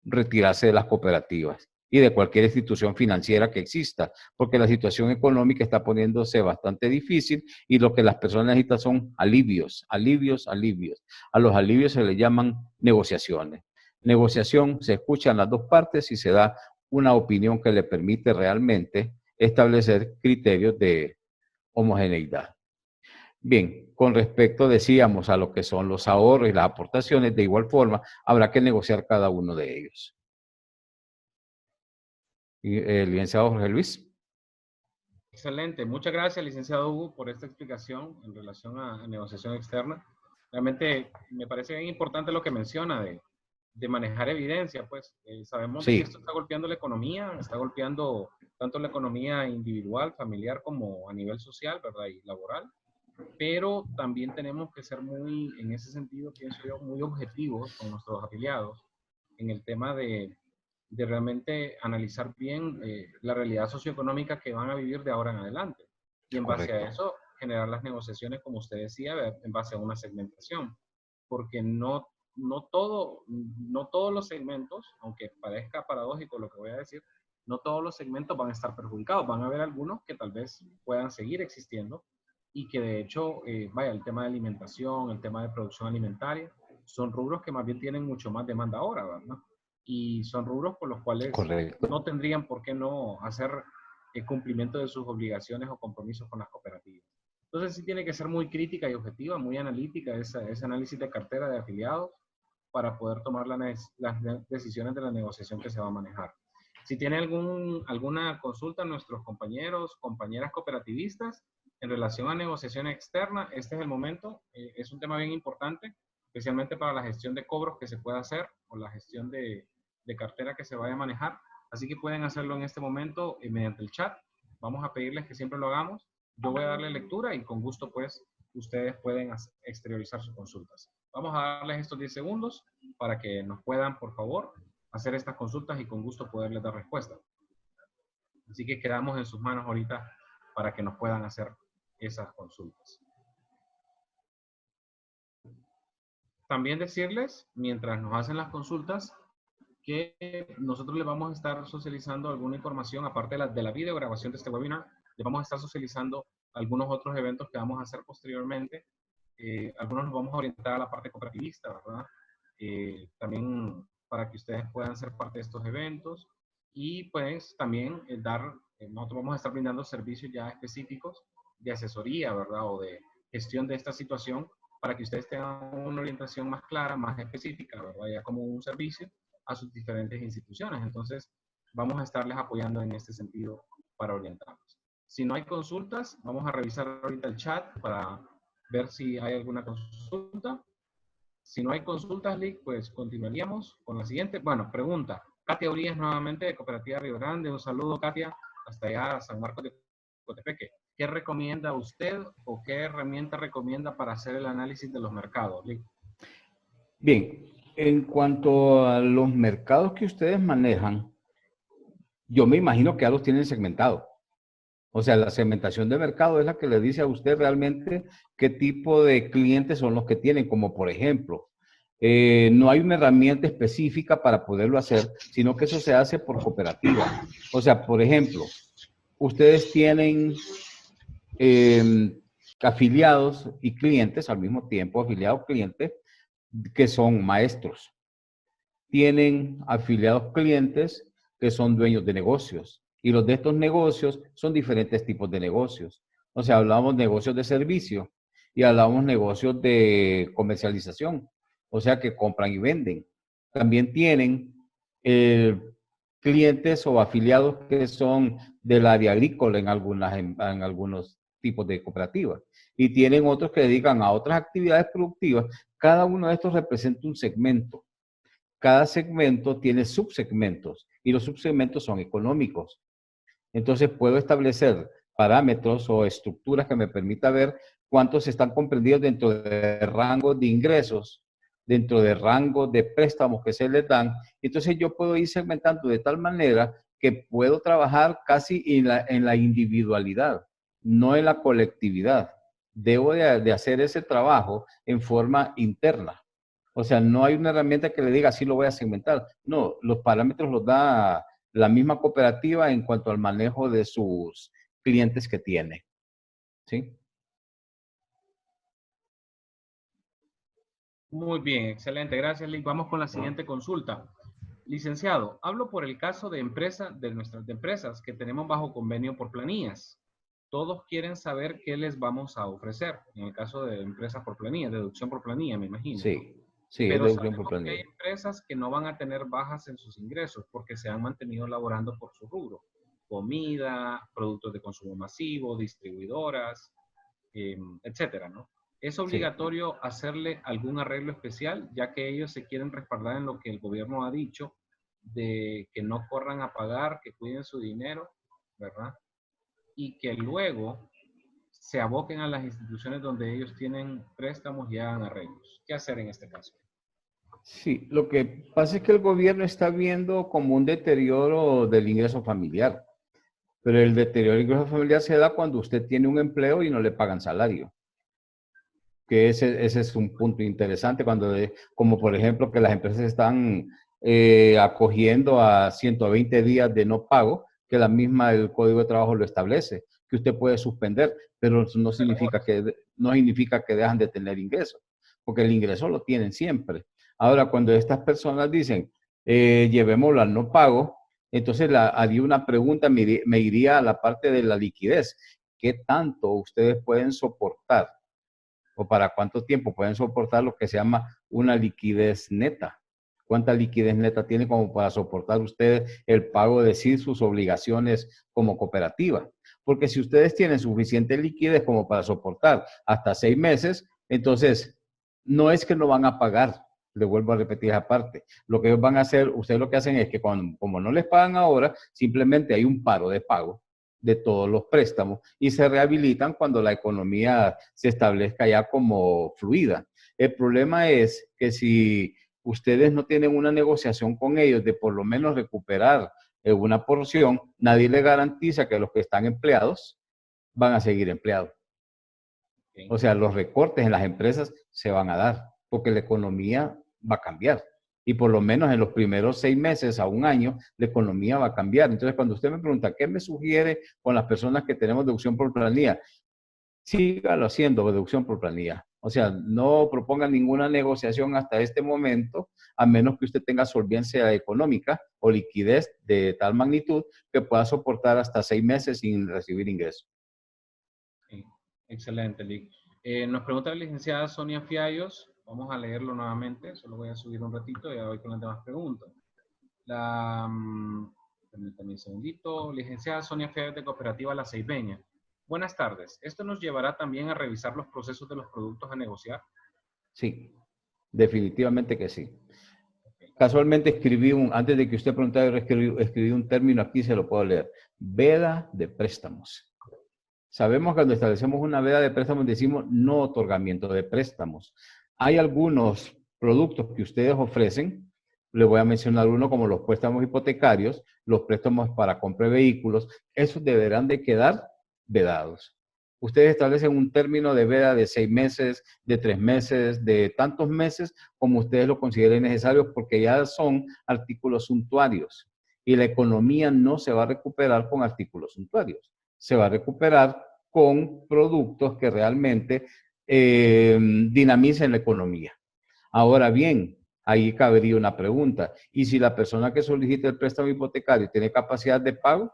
Speaker 1: retirarse de las cooperativas y de cualquier institución financiera que exista, porque la situación económica está poniéndose bastante difícil y lo que las personas necesitan son alivios, alivios, alivios. A los alivios se les llaman negociaciones. Negociación, se escuchan las dos partes y se da una opinión que le permite realmente establecer criterios de homogeneidad. Bien, con respecto, decíamos, a lo que son los ahorros y las aportaciones, de igual forma, habrá que negociar cada uno de ellos. Licenciado Jorge Luis.
Speaker 2: Excelente. Muchas gracias, licenciado Hugo, por esta explicación en relación a negociación externa. Realmente me parece bien importante lo que menciona de manejar evidencia, pues sabemos que esto está golpeando la economía, está golpeando tanto la economía individual, familiar, como a nivel social, ¿verdad? Y laboral. Pero también tenemos que ser muy, en ese sentido, pienso yo, muy objetivos con nuestros afiliados en el tema de realmente analizar bien la realidad socioeconómica que van a vivir de ahora en adelante. Y en base a eso, generar las negociaciones, como usted decía, en base a una segmentación. Porque no todos los segmentos, aunque parezca paradójico lo que voy a decir, no todos los segmentos van a estar perjudicados. Van a haber algunos que tal vez puedan seguir existiendo y que de hecho, el tema de alimentación, el tema de producción alimentaria, son rubros que más bien tienen mucho más demanda ahora, ¿verdad? Y son rubros por los cuales no tendrían por qué no hacer el cumplimiento de sus obligaciones o compromisos con las cooperativas. Entonces sí tiene que ser muy crítica y objetiva, muy analítica ese análisis de cartera de afiliados para poder tomar las decisiones de la negociación que se va a manejar. Si tiene alguna consulta, nuestros compañeros, compañeras cooperativistas, en relación a negociación externa, este es el momento. Es un tema bien importante, especialmente para la gestión de cobros que se pueda hacer o la gestión de cartera que se vaya a manejar. Así que pueden hacerlo en este momento mediante el chat. Vamos a pedirles que siempre lo hagamos. Yo voy a darle lectura y con gusto, pues, ustedes pueden exteriorizar sus consultas. Vamos a darles estos 10 segundos para que nos puedan, por favor, hacer estas consultas y con gusto poderles dar respuesta. Así que quedamos en sus manos ahorita para que nos puedan hacer esas consultas. También decirles, mientras nos hacen las consultas, que nosotros les vamos a estar socializando alguna información, aparte de la videograbación de este webinar, les vamos a estar socializando algunos otros eventos que vamos a hacer posteriormente. Algunos nos vamos a orientar a la parte cooperativista, ¿verdad? También para que ustedes puedan ser parte de estos eventos. Y pues también nosotros vamos a estar brindando servicios ya específicos de asesoría, ¿verdad? O de gestión de esta situación para que ustedes tengan una orientación más clara, más específica, ¿verdad? Ya como un servicio a sus diferentes instituciones. Entonces, vamos a estarles apoyando en este sentido para orientarlos. Si no hay consultas, vamos a revisar ahorita el chat para ver si hay alguna consulta. Si no hay consultas, Lick, pues continuaríamos con la siguiente. Bueno, pregunta. Katia Urias, nuevamente, de Cooperativa Río Grande. Un saludo, Katia, hasta allá, San Marcos de Cotepeque. ¿Qué recomienda usted o qué herramienta recomienda para hacer el análisis de los mercados, Lick?
Speaker 1: Bien, en cuanto a los mercados que ustedes manejan, yo me imagino que ya los tienen segmentados. O sea, la segmentación de mercado es la que le dice a usted realmente qué tipo de clientes son los que tienen, como por ejemplo, no hay una herramienta específica para poderlo hacer, sino que eso se hace por cooperativa. O sea, por ejemplo, ustedes tienen afiliados y clientes al mismo tiempo, afiliados clientes que son maestros. Tienen afiliados clientes que son dueños de negocios. Y los de estos negocios son diferentes tipos de negocios. O sea, hablamos de negocios de servicio y hablamos negocios de comercialización. O sea, que compran y venden. También tienen clientes o afiliados que son del área agrícola en algunos tipos de cooperativas. Y tienen otros que dedican a otras actividades productivas. Cada uno de estos representa un segmento. Cada segmento tiene subsegmentos y los subsegmentos son económicos. Entonces puedo establecer parámetros o estructuras que me permita ver cuántos están comprendidos dentro de rangos de ingresos, dentro de rangos de préstamos que se les dan. Entonces yo puedo ir segmentando de tal manera que puedo trabajar casi en la individualidad, no en la colectividad. Debo de hacer ese trabajo en forma interna. O sea, no hay una herramienta que le diga así lo voy a segmentar. No, los parámetros los da la misma cooperativa en cuanto al manejo de sus clientes que tiene. ¿Sí?
Speaker 2: Muy bien, excelente. Gracias, Lick. Vamos con la siguiente consulta. Licenciado, hablo por el caso de nuestras empresas que tenemos bajo convenio por planillas. Todos quieren saber qué les vamos a ofrecer. En el caso de empresas por planilla, deducción por planilla, me imagino.
Speaker 1: Sí, sí,
Speaker 2: pero
Speaker 1: es deducción por
Speaker 2: sabemos que
Speaker 1: planilla.
Speaker 2: hay empresas que no van a tener bajas en sus ingresos porque se han mantenido laborando por su rubro. Comida, productos de consumo masivo, distribuidoras, etcétera, ¿no? ¿Es obligatorio hacerle algún arreglo especial, ya que ellos se quieren respaldar en lo que el gobierno ha dicho, de que no corran a pagar, que cuiden su dinero, ¿verdad? Y que luego se aboquen a las instituciones donde ellos tienen préstamos y hagan arreglos? ¿Qué hacer en este caso?
Speaker 1: Sí, lo que pasa es que el gobierno está viendo como un deterioro del ingreso familiar, pero el deterioro del ingreso familiar se da cuando usted tiene un empleo y no le pagan salario. Que ese es un punto interesante, como por ejemplo que las empresas están acogiendo a 120 días de no pago, que el Código de Trabajo lo establece, que usted puede suspender, pero eso no significa que dejan de tener ingresos, porque el ingreso lo tienen siempre. Ahora, cuando estas personas dicen, llevémoslo al no pago, entonces haría una pregunta, me iría a la parte de la liquidez. ¿Qué tanto ustedes pueden soportar? ¿O para cuánto tiempo pueden soportar lo que se llama una liquidez neta? ¿Cuánta liquidez neta tiene como para soportar ustedes el pago de sus obligaciones como cooperativa? Porque si ustedes tienen suficiente liquidez como para soportar hasta 6 meses, entonces no es que no van a pagar. Le vuelvo a repetir esa parte. Lo que ellos van a hacer, ustedes lo que hacen es que como no les pagan ahora, simplemente hay un paro de pago de todos los préstamos y se rehabilitan cuando la economía se establezca ya como fluida. El problema es que si ustedes no tienen una negociación con ellos de por lo menos recuperar una porción, nadie le garantiza que los que están empleados van a seguir empleados. O sea, los recortes en las empresas se van a dar porque la economía va a cambiar. Y por lo menos en los primeros 6 meses a un año, la economía va a cambiar. Entonces, cuando usted me pregunta, ¿qué me sugiere con las personas que tenemos deducción por planilla? Sígalo haciendo, deducción por planilla. O sea, no proponga ninguna negociación hasta este momento, a menos que usted tenga solvencia económica o liquidez de tal magnitud que pueda soportar hasta 6 meses sin recibir ingresos.
Speaker 2: Sí, excelente, Lick. Nos pregunta la licenciada Sonia Fiallos. Vamos a leerlo nuevamente, solo voy a subir un ratito y ya voy con las demás preguntas. Permítame un segundito. Licenciada Sonia Fiallos de Cooperativa La Ceibeña. Buenas tardes. ¿Esto nos llevará también a revisar los procesos de los productos a negociar?
Speaker 1: Sí, definitivamente que sí. Casualmente antes de que usted preguntara, escribí un término aquí, se lo puedo leer. Veda de préstamos. Sabemos que cuando establecemos una veda de préstamos decimos no otorgamiento de préstamos. Hay algunos productos que ustedes ofrecen, le voy a mencionar uno como los préstamos hipotecarios, los préstamos para compra de vehículos, esos deberán de quedar vedados. Ustedes establecen un término de veda de 6 meses, de 3 meses, de tantos meses como ustedes lo consideren necesario porque ya son artículos suntuarios y la economía no se va a recuperar con artículos suntuarios. Se va a recuperar con productos que realmente dinamicen la economía. Ahora bien, ahí cabería una pregunta. ¿Y si la persona que solicita el préstamo hipotecario tiene capacidad de pago?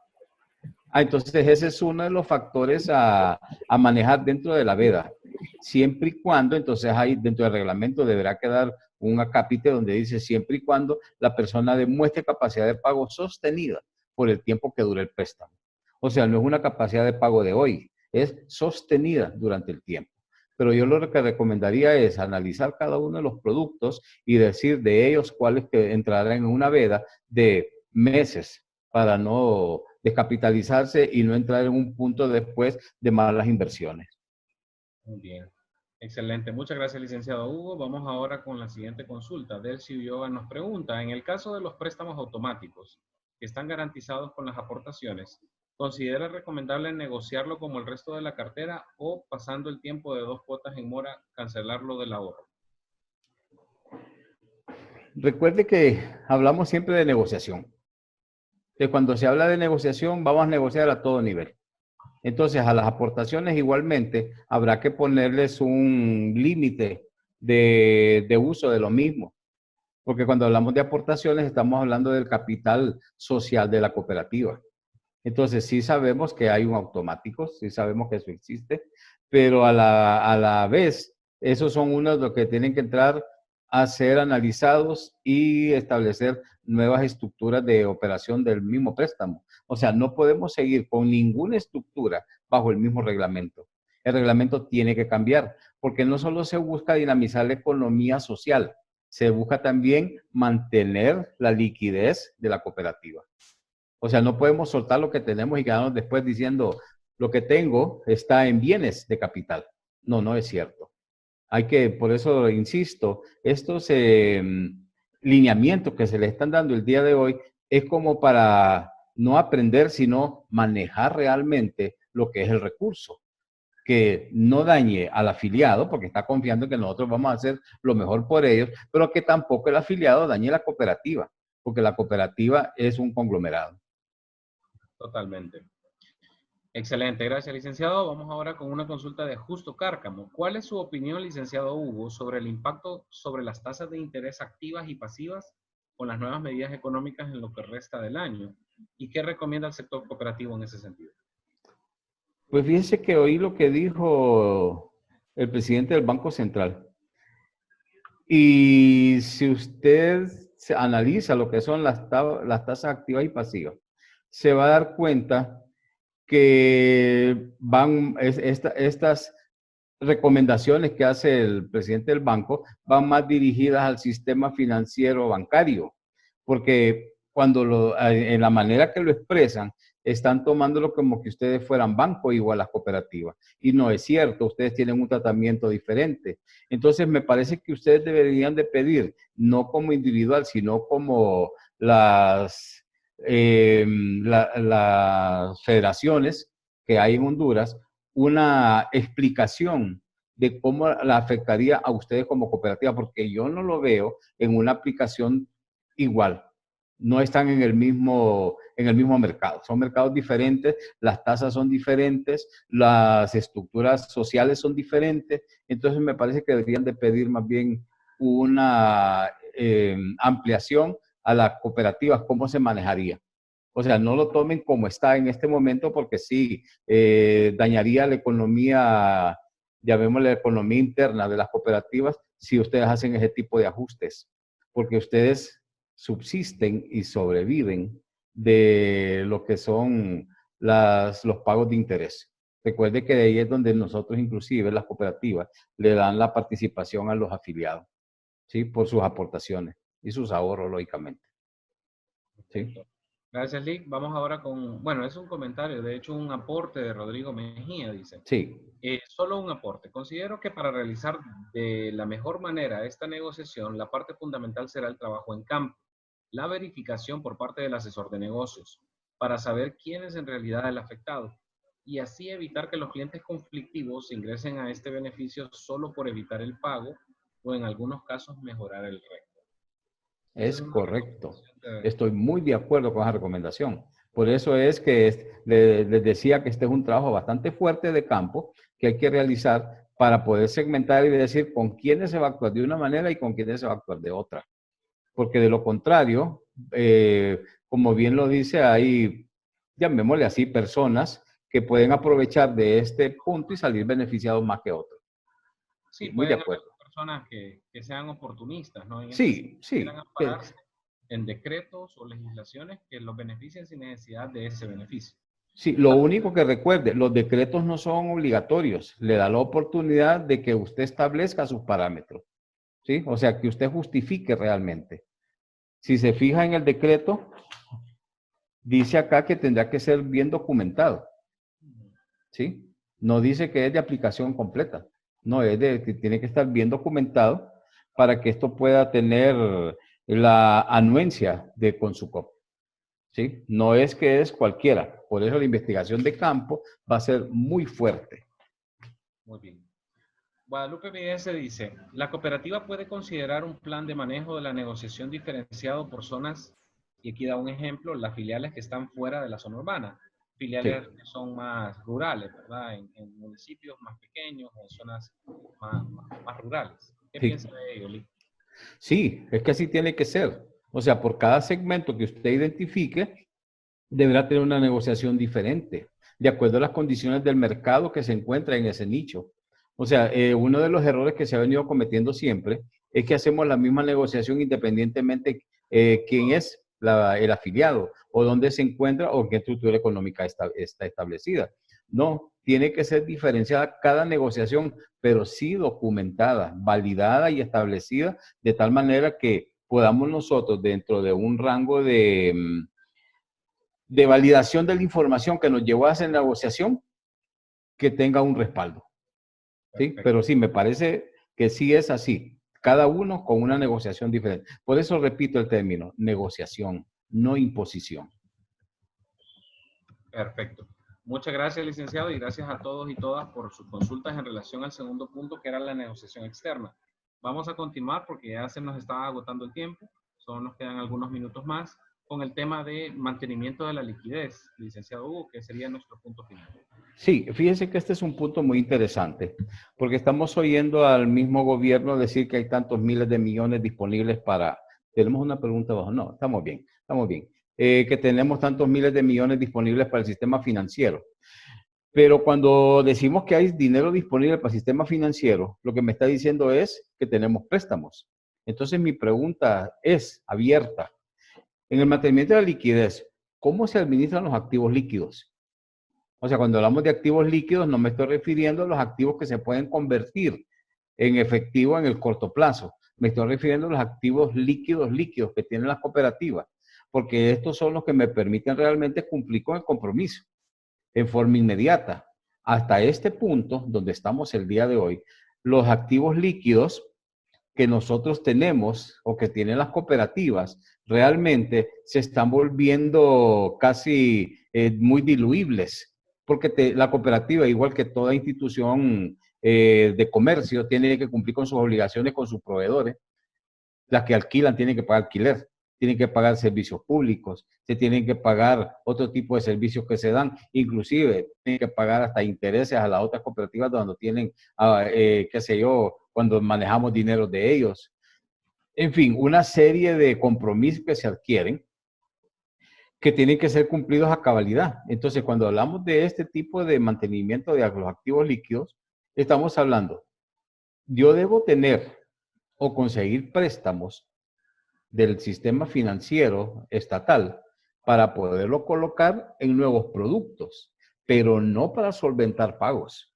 Speaker 1: Entonces ese es uno de los factores a manejar dentro de la veda. Siempre y cuando, entonces ahí dentro del reglamento deberá quedar un acápite donde dice siempre y cuando la persona demuestre capacidad de pago sostenida por el tiempo que dure el préstamo. O sea, no es una capacidad de pago de hoy, es sostenida durante el tiempo. Pero yo lo que recomendaría es analizar cada uno de los productos y decir de ellos cuáles que entrarán en una veda de meses para no descapitalizarse y no entrar en un punto después de malas inversiones.
Speaker 2: Muy bien. Excelente. Muchas gracias, licenciado Hugo. Vamos ahora con la siguiente consulta. Delcy Ulloa nos pregunta, en el caso de los préstamos automáticos que están garantizados con las aportaciones, ¿considera recomendable negociarlo como el resto de la cartera o pasando el tiempo de 2 cuotas en mora, cancelarlo del ahorro?
Speaker 1: Recuerde que hablamos siempre de negociación. Que cuando se habla de negociación, vamos a negociar a todo nivel. Entonces, a las aportaciones igualmente habrá que ponerles un límite de uso de lo mismo. Porque cuando hablamos de aportaciones, estamos hablando del capital social de la cooperativa. Entonces, sí sabemos que hay un automático, sí sabemos que eso existe, pero a la vez, esos son unos de los que tienen que entrar a ser analizados y establecer nuevas estructuras de operación del mismo préstamo. O sea, no podemos seguir con ninguna estructura bajo el mismo reglamento. El reglamento tiene que cambiar, porque no solo se busca dinamizar la economía social, se busca también mantener la liquidez de la cooperativa. O sea, no podemos soltar lo que tenemos y quedarnos después diciendo, lo que tengo está en bienes de capital. No, no es cierto. Hay que, por eso insisto, estos lineamientos que se le están dando el día de hoy es como para no aprender, sino manejar realmente lo que es el recurso. Que no dañe al afiliado, porque está confiando en que nosotros vamos a hacer lo mejor por ellos, pero que tampoco el afiliado dañe la cooperativa, porque la cooperativa es un conglomerado.
Speaker 2: Totalmente. Excelente, gracias, licenciado. Vamos ahora con una consulta de Justo Cárcamo. ¿Cuál es su opinión, licenciado Hugo, sobre el impacto sobre las tasas de interés activas y pasivas con las nuevas medidas económicas en lo que resta del año? ¿Y qué recomienda el sector cooperativo en ese sentido?
Speaker 1: Pues fíjense que oí lo que dijo el presidente del Banco Central. Y si usted analiza lo que son las tasas activas y pasivas, se va a dar cuenta que estas recomendaciones que hace el presidente del banco van más dirigidas al sistema financiero bancario, porque cuando en la manera que lo expresan, están tomándolo como que ustedes fueran banco igual a las cooperativas. Y no es cierto, ustedes tienen un tratamiento diferente. Entonces, me parece que ustedes deberían de pedir, no como individual, sino como las federaciones que hay en Honduras, una explicación de cómo la afectaría a ustedes como cooperativa, porque yo no lo veo en una aplicación igual. No están en el mismo mercado. Son mercados diferentes, las tasas son diferentes, las estructuras sociales son diferentes. Entonces me parece que deberían de pedir más bien una ampliación a las cooperativas, cómo se manejaría. O sea, no lo tomen como está en este momento porque sí, dañaría la economía, llamémosle la economía interna de las cooperativas si ustedes hacen ese tipo de ajustes. Porque ustedes subsisten y sobreviven de lo que son los pagos de interés. Recuerde que de ahí es donde nosotros, inclusive las cooperativas, le dan la participación a los afiliados, ¿sí? Por sus aportaciones y sus ahorros, lógicamente. ¿Sí?
Speaker 2: Gracias, Lick. Vamos ahora con, bueno, es un comentario, de hecho un aporte de Rodrigo Mejía, dice.
Speaker 1: Sí.
Speaker 2: Solo un aporte. Considero que para realizar de la mejor manera esta negociación, la parte fundamental será el trabajo en campo, la verificación por parte del asesor de negocios, para saber quién es en realidad el afectado y así evitar que los clientes conflictivos ingresen a este beneficio solo por evitar el pago o en algunos casos mejorar el récord.
Speaker 1: Es correcto. Estoy muy de acuerdo con esa recomendación, Por eso es que les decía que este es un trabajo bastante fuerte de campo que hay que realizar para poder segmentar y decir con quiénes se va a actuar de una manera y con quiénes se va a actuar de otra. Porque de lo contrario, como bien lo dice, hay, llamémosle así, personas que pueden aprovechar de este punto y salir beneficiados más que otros.
Speaker 2: Sí,
Speaker 1: Muy de
Speaker 2: pueden haber
Speaker 1: acuerdo.
Speaker 2: personas que sean oportunistas, ¿no? En ese sentido,
Speaker 1: Sí, sí.
Speaker 2: quieran ampararse en decretos o legislaciones que los beneficien sin necesidad de ese beneficio.
Speaker 1: Sí, lo único que recuerde, los decretos no son obligatorios. Le da la oportunidad de que usted establezca sus parámetros. ¿Sí? O sea, que usted justifique realmente. Si se fija en el decreto, dice acá que tendrá que ser bien documentado. ¿Sí? No dice que es de aplicación completa. No, es de que tiene que estar bien documentado para que esto pueda tener la anuencia de Consucop. ¿Sí? No es que es cualquiera. Por eso la investigación de campo va a ser muy fuerte.
Speaker 2: Muy bien. Guadalupe BS dice, la cooperativa puede considerar un plan de manejo de la negociación diferenciado por zonas, y aquí da un ejemplo, las filiales que están fuera de la zona urbana, filiales
Speaker 1: Sí.
Speaker 2: que son más rurales, ¿verdad? En municipios más pequeños o en zonas más rurales. ¿Qué
Speaker 1: Sí.
Speaker 2: piensa de ello, Lee?
Speaker 1: Sí, es que así tiene que ser. O sea, por cada segmento que usted identifique, deberá tener una negociación diferente, de acuerdo a las condiciones del mercado que se encuentra en ese nicho. O sea, uno de los errores que se ha venido cometiendo siempre es que hacemos la misma negociación independientemente quién es el afiliado o dónde se encuentra o qué estructura económica está establecida. No, tiene que ser diferenciada cada negociación, pero sí documentada, validada y establecida de tal manera que podamos nosotros dentro de un rango de validación de la información que nos llevó a hacer la negociación, que tenga un respaldo. ¿Sí?
Speaker 2: Perfecto.
Speaker 1: Pero sí, me parece que sí es así. Cada uno con una negociación diferente. Por eso repito el término, negociación, no imposición.
Speaker 2: Perfecto. Muchas gracias, licenciado, y gracias a todos y todas por sus consultas en relación al segundo punto, que era la negociación externa. Vamos a continuar porque ya se nos está agotando el tiempo. Solo nos quedan algunos minutos más con el tema de mantenimiento de la liquidez, licenciado Hugo, que sería nuestro punto final.
Speaker 1: Sí, fíjense que este es un punto muy interesante, porque estamos oyendo al mismo gobierno decir que hay tantos miles de millones disponibles para... Tenemos una pregunta abajo. No, estamos bien, estamos bien. Que tenemos tantos miles de millones disponibles para el sistema financiero. Pero cuando decimos que hay dinero disponible para el sistema financiero, lo que me está diciendo es que tenemos préstamos. Entonces mi pregunta es abierta. En el mantenimiento de la liquidez, ¿cómo se administran los activos líquidos? O sea, cuando hablamos de activos líquidos, no me estoy refiriendo a los activos que se pueden convertir en efectivo en el corto plazo. Me estoy refiriendo a los activos líquidos que tienen las cooperativas, porque estos son los que me permiten realmente cumplir con el compromiso en forma inmediata. Hasta este punto, donde estamos el día de hoy, los activos líquidos que nosotros tenemos o que tienen las cooperativas realmente se están volviendo casi muy diluibles, porque la cooperativa, igual que toda institución de comercio, tiene que cumplir con sus obligaciones con sus proveedores. Las que alquilan tienen que pagar alquiler, tienen que pagar servicios públicos, se tienen que pagar otro tipo de servicios que se dan, inclusive tienen que pagar hasta intereses a las otras cooperativas cuando tienen, qué sé yo, cuando manejamos dinero de ellos. En fin, una serie de compromisos que se adquieren que tienen que ser cumplidos a cabalidad. Entonces, cuando hablamos de este tipo de mantenimiento de los activos líquidos, estamos hablando, yo debo tener o conseguir préstamos del sistema financiero estatal para poderlo colocar en nuevos productos, pero no para solventar pagos.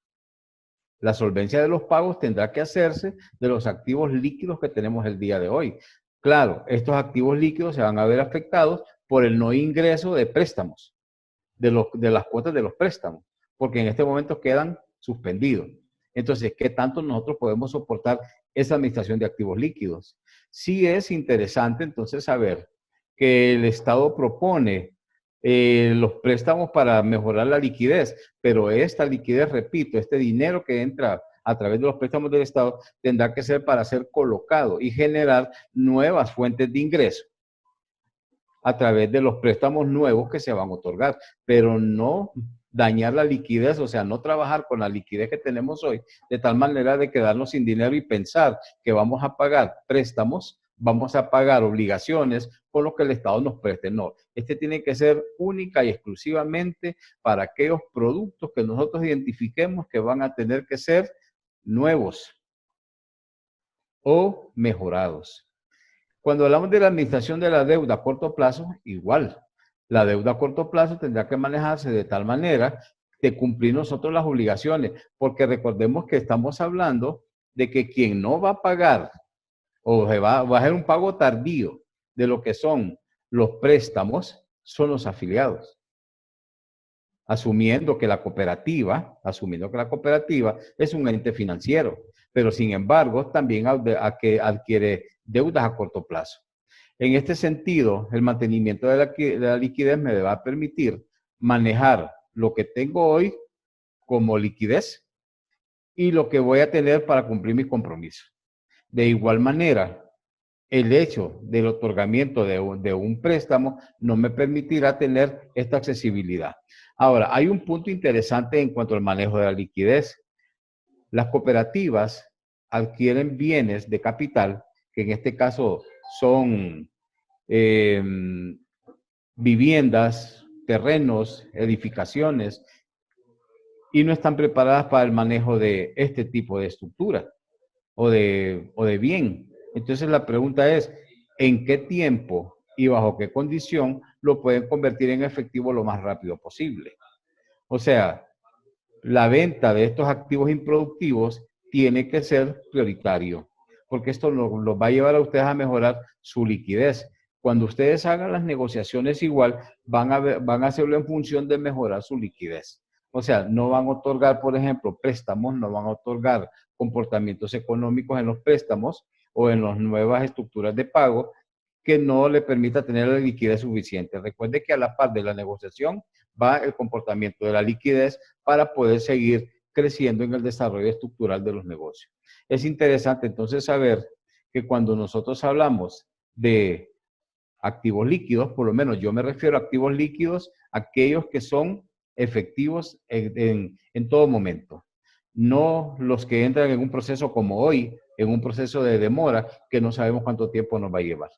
Speaker 1: La solvencia de los pagos tendrá que hacerse de los activos líquidos que tenemos el día de hoy. Claro, estos activos líquidos se van a ver afectados por el no ingreso de préstamos, de las cuotas de los préstamos, porque en este momento quedan suspendidos. Entonces, ¿qué tanto nosotros podemos soportar esa administración de activos líquidos? Sí es interesante entonces saber que el Estado propone los préstamos para mejorar la liquidez, pero esta liquidez, repito, este dinero que entra a través de los préstamos del Estado tendrá que ser para ser colocado y generar nuevas fuentes de ingreso a través de los préstamos nuevos que se van a otorgar, pero no dañar la liquidez, o sea, no trabajar con la liquidez que tenemos hoy, de tal manera de quedarnos sin dinero y pensar que vamos a pagar préstamos, vamos a pagar obligaciones con lo que el Estado nos preste. No, este tiene que ser única y exclusivamente para aquellos productos que nosotros identifiquemos que van a tener que ser nuevos o mejorados. Cuando hablamos de la administración de la deuda a corto plazo, igual. La deuda a corto plazo tendrá que manejarse de tal manera de cumplir nosotros las obligaciones, porque recordemos que estamos hablando de que quien no va a pagar o va a hacer un pago tardío de lo que son los préstamos son los afiliados. Asumiendo que la cooperativa es un ente financiero, pero sin embargo también adquiere deudas a corto plazo. En este sentido, el mantenimiento de la liquidez me va a permitir manejar lo que tengo hoy como liquidez y lo que voy a tener para cumplir mis compromisos. De igual manera, el hecho del otorgamiento de un préstamo no me permitirá tener esta accesibilidad. Ahora, hay un punto interesante en cuanto al manejo de la liquidez. Las cooperativas adquieren bienes de capital, que en este caso son viviendas, terrenos, edificaciones, y no están preparadas para el manejo de este tipo de estructura o de bien. Entonces la pregunta es, ¿en qué tiempo y bajo qué condición lo pueden convertir en efectivo lo más rápido posible? O sea, la venta de estos activos improductivos tiene que ser prioritario, porque esto los va a llevar a ustedes a mejorar su liquidez. Cuando ustedes hagan las negociaciones igual, van a hacerlo en función de mejorar su liquidez. O sea, no van a otorgar, por ejemplo, préstamos, no van a otorgar comportamientos económicos en los préstamos o en las nuevas estructuras de pago que no le permita tener la liquidez suficiente. Recuerde que a la par de la negociación va el comportamiento de la liquidez para poder seguir creciendo en el desarrollo estructural de los negocios. Es interesante entonces saber que cuando nosotros hablamos de activos líquidos, por lo menos yo me refiero a activos líquidos, aquellos que son efectivos en todo momento. No los que entran en un proceso como hoy, en un proceso de demora que no sabemos cuánto tiempo nos va a llevar.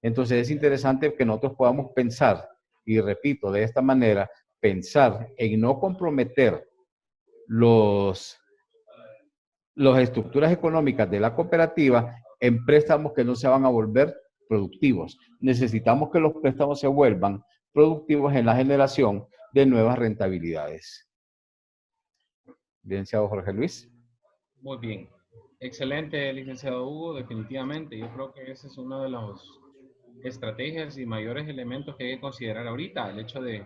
Speaker 1: Entonces es interesante que nosotros podamos pensar, y repito, de esta manera, pensar en no comprometer las estructuras económicas de la cooperativa en préstamos que no se van a volver productivos. Necesitamos que los préstamos se vuelvan productivos en la generación de nuevas rentabilidades. Licenciado Jorge Luis.
Speaker 2: Muy bien. Excelente, licenciado Hugo, definitivamente. Yo creo que ese es uno de los estrategias y mayores elementos que hay que considerar ahorita, el hecho de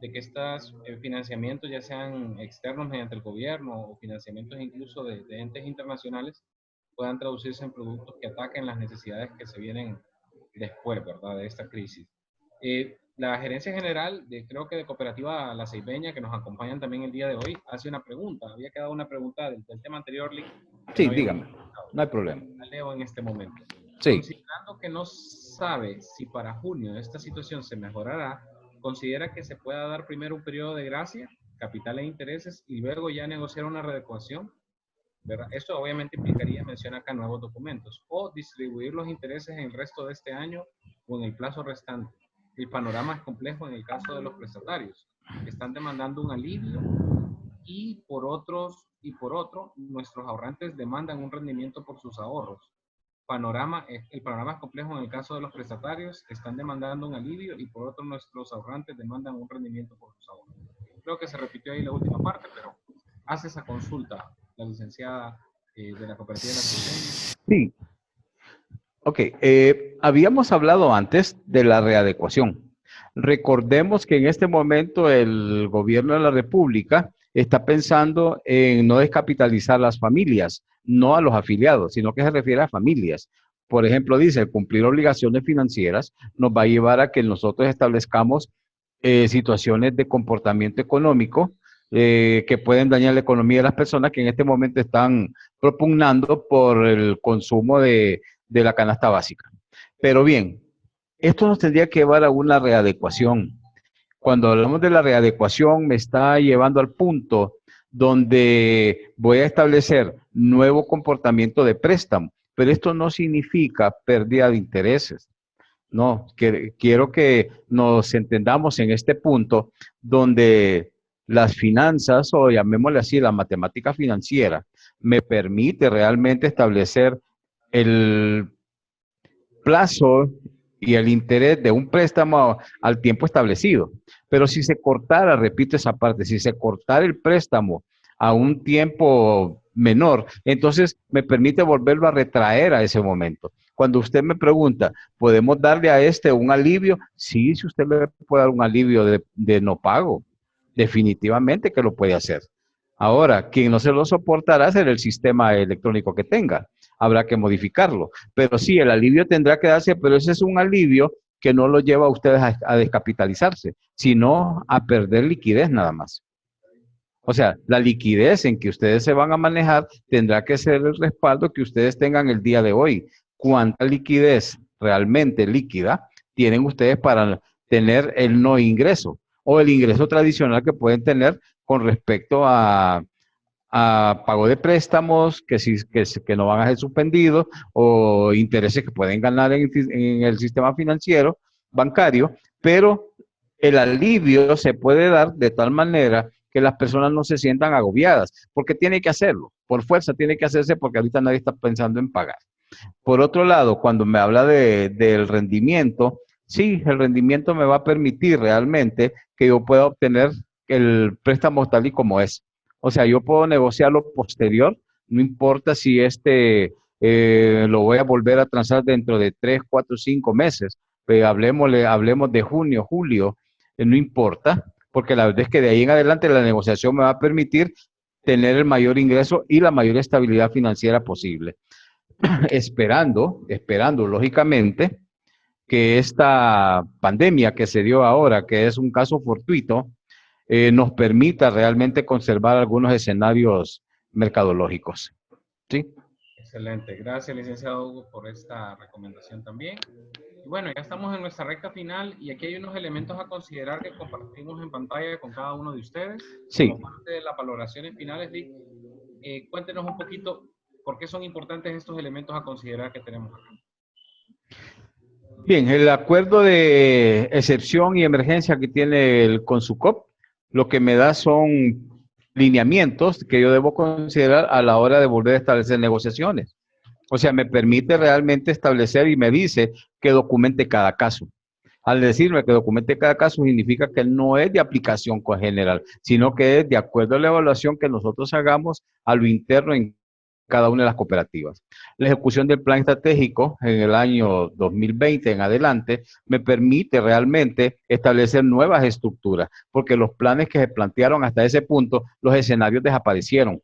Speaker 2: que estos financiamientos, ya sean externos mediante el gobierno o financiamientos incluso de entes internacionales, puedan traducirse en productos que ataquen las necesidades que se vienen después, ¿verdad?, de esta crisis. La gerencia general, creo que de Cooperativa La Ceibeña, que nos acompañan también el día de hoy, hace una pregunta. Había quedado una pregunta del tema anterior, Lee.
Speaker 1: Sí, no dígame, no hay problema.
Speaker 2: La leo en este momento.
Speaker 1: Sí.
Speaker 2: Considerando que no sabe si para junio esta situación se mejorará, ¿considera que se pueda dar primero un periodo de gracia, capital e intereses, y luego ya negociar una readecuación? ¿Verdad? Esto obviamente implicaría, menciona acá, nuevos documentos, o distribuir los intereses en el resto de este año o en el plazo restante. El panorama es complejo en el caso de los prestatarios, que están demandando un alivio, y por otro, nuestros ahorrantes demandan un rendimiento por sus ahorros. El panorama es complejo en el caso de los prestatarios, que están demandando un alivio, y por otro, nuestros ahorrantes demandan un rendimiento por sus ahorros. Creo que se repitió ahí la última parte, pero hace esa consulta la licenciada de la Cooperativa Nacional.
Speaker 1: Sí. Ok, habíamos hablado antes de la readecuación. Recordemos que en este momento el gobierno de la República está pensando en no descapitalizar las familias, no a los afiliados, sino que se refiere a familias. Por ejemplo, dice, cumplir obligaciones financieras nos va a llevar a que nosotros establezcamos situaciones de comportamiento económico que pueden dañar la economía de las personas que en este momento están propugnando por el consumo de la canasta básica. Pero bien, Esto nos tendría que llevar a una readecuación. Cuando hablamos de la readecuación, me está llevando al punto donde voy a establecer nuevo comportamiento de préstamo, pero esto no significa pérdida de intereses. No, quiero que nos entendamos en este punto donde las finanzas, o llamémosle así, la matemática financiera, me permite realmente establecer el plazo y el interés de un préstamo al tiempo establecido. Pero si se cortara, repito esa parte, si se cortara el préstamo a un tiempo menor, entonces me permite volverlo a retraer a ese momento. Cuando usted me pregunta, ¿podemos darle a este un alivio? Sí, si usted le puede dar un alivio de no pago, definitivamente que lo puede hacer. Ahora, quien no se lo soportará será el sistema electrónico que tenga. Habrá que modificarlo. Pero sí, el alivio tendrá que darse, pero ese es un alivio que no lo lleva a ustedes a descapitalizarse, sino a perder liquidez nada más. O sea, la liquidez en que ustedes se van a manejar tendrá que ser el respaldo que ustedes tengan el día de hoy. ¿Cuánta liquidez realmente líquida tienen ustedes para tener el no ingreso o el ingreso tradicional que pueden tener con respecto a pago de préstamos que no van a ser suspendidos o intereses que pueden ganar en el sistema financiero bancario, pero el alivio se puede dar de tal manera que las personas no se sientan agobiadas, porque tiene que hacerlo, por fuerza tiene que hacerse porque ahorita nadie está pensando en pagar. Por otro lado, cuando me habla del rendimiento, sí, el rendimiento me va a permitir realmente que yo pueda obtener el préstamo tal y como es. O sea, yo puedo negociarlo posterior, no importa si lo voy a volver a transar dentro de 3, 4, 5 meses. Hablemos de junio, julio, no importa, porque la verdad es que de ahí en adelante la negociación me va a permitir tener el mayor ingreso y la mayor estabilidad financiera posible. Esperando, lógicamente, que esta pandemia que se dio ahora, que es un caso fortuito, nos permita realmente conservar algunos escenarios mercadológicos. ¿Sí?
Speaker 2: Excelente. Gracias, licenciado Hugo, por esta recomendación también. Y bueno, ya estamos en nuestra recta final y aquí hay unos elementos a considerar que compartimos en pantalla con cada uno de ustedes.
Speaker 1: Sí.
Speaker 2: Como parte de las valoraciones finales, Vic, cuéntenos un poquito por qué son importantes estos elementos a considerar que tenemos aquí.
Speaker 1: Bien, el acuerdo de excepción y emergencia que tiene el Consucop, lo que me da son lineamientos que yo debo considerar a la hora de volver a establecer negociaciones. O sea, me permite realmente establecer y me dice que documente cada caso. Al decirme que documente cada caso significa que no es de aplicación general, sino que es de acuerdo a la evaluación que nosotros hagamos a lo interno en cada una de las cooperativas. La ejecución del plan estratégico en el año 2020 en adelante me permite realmente establecer nuevas estructuras, porque los planes que se plantearon hasta ese punto, los escenarios desaparecieron.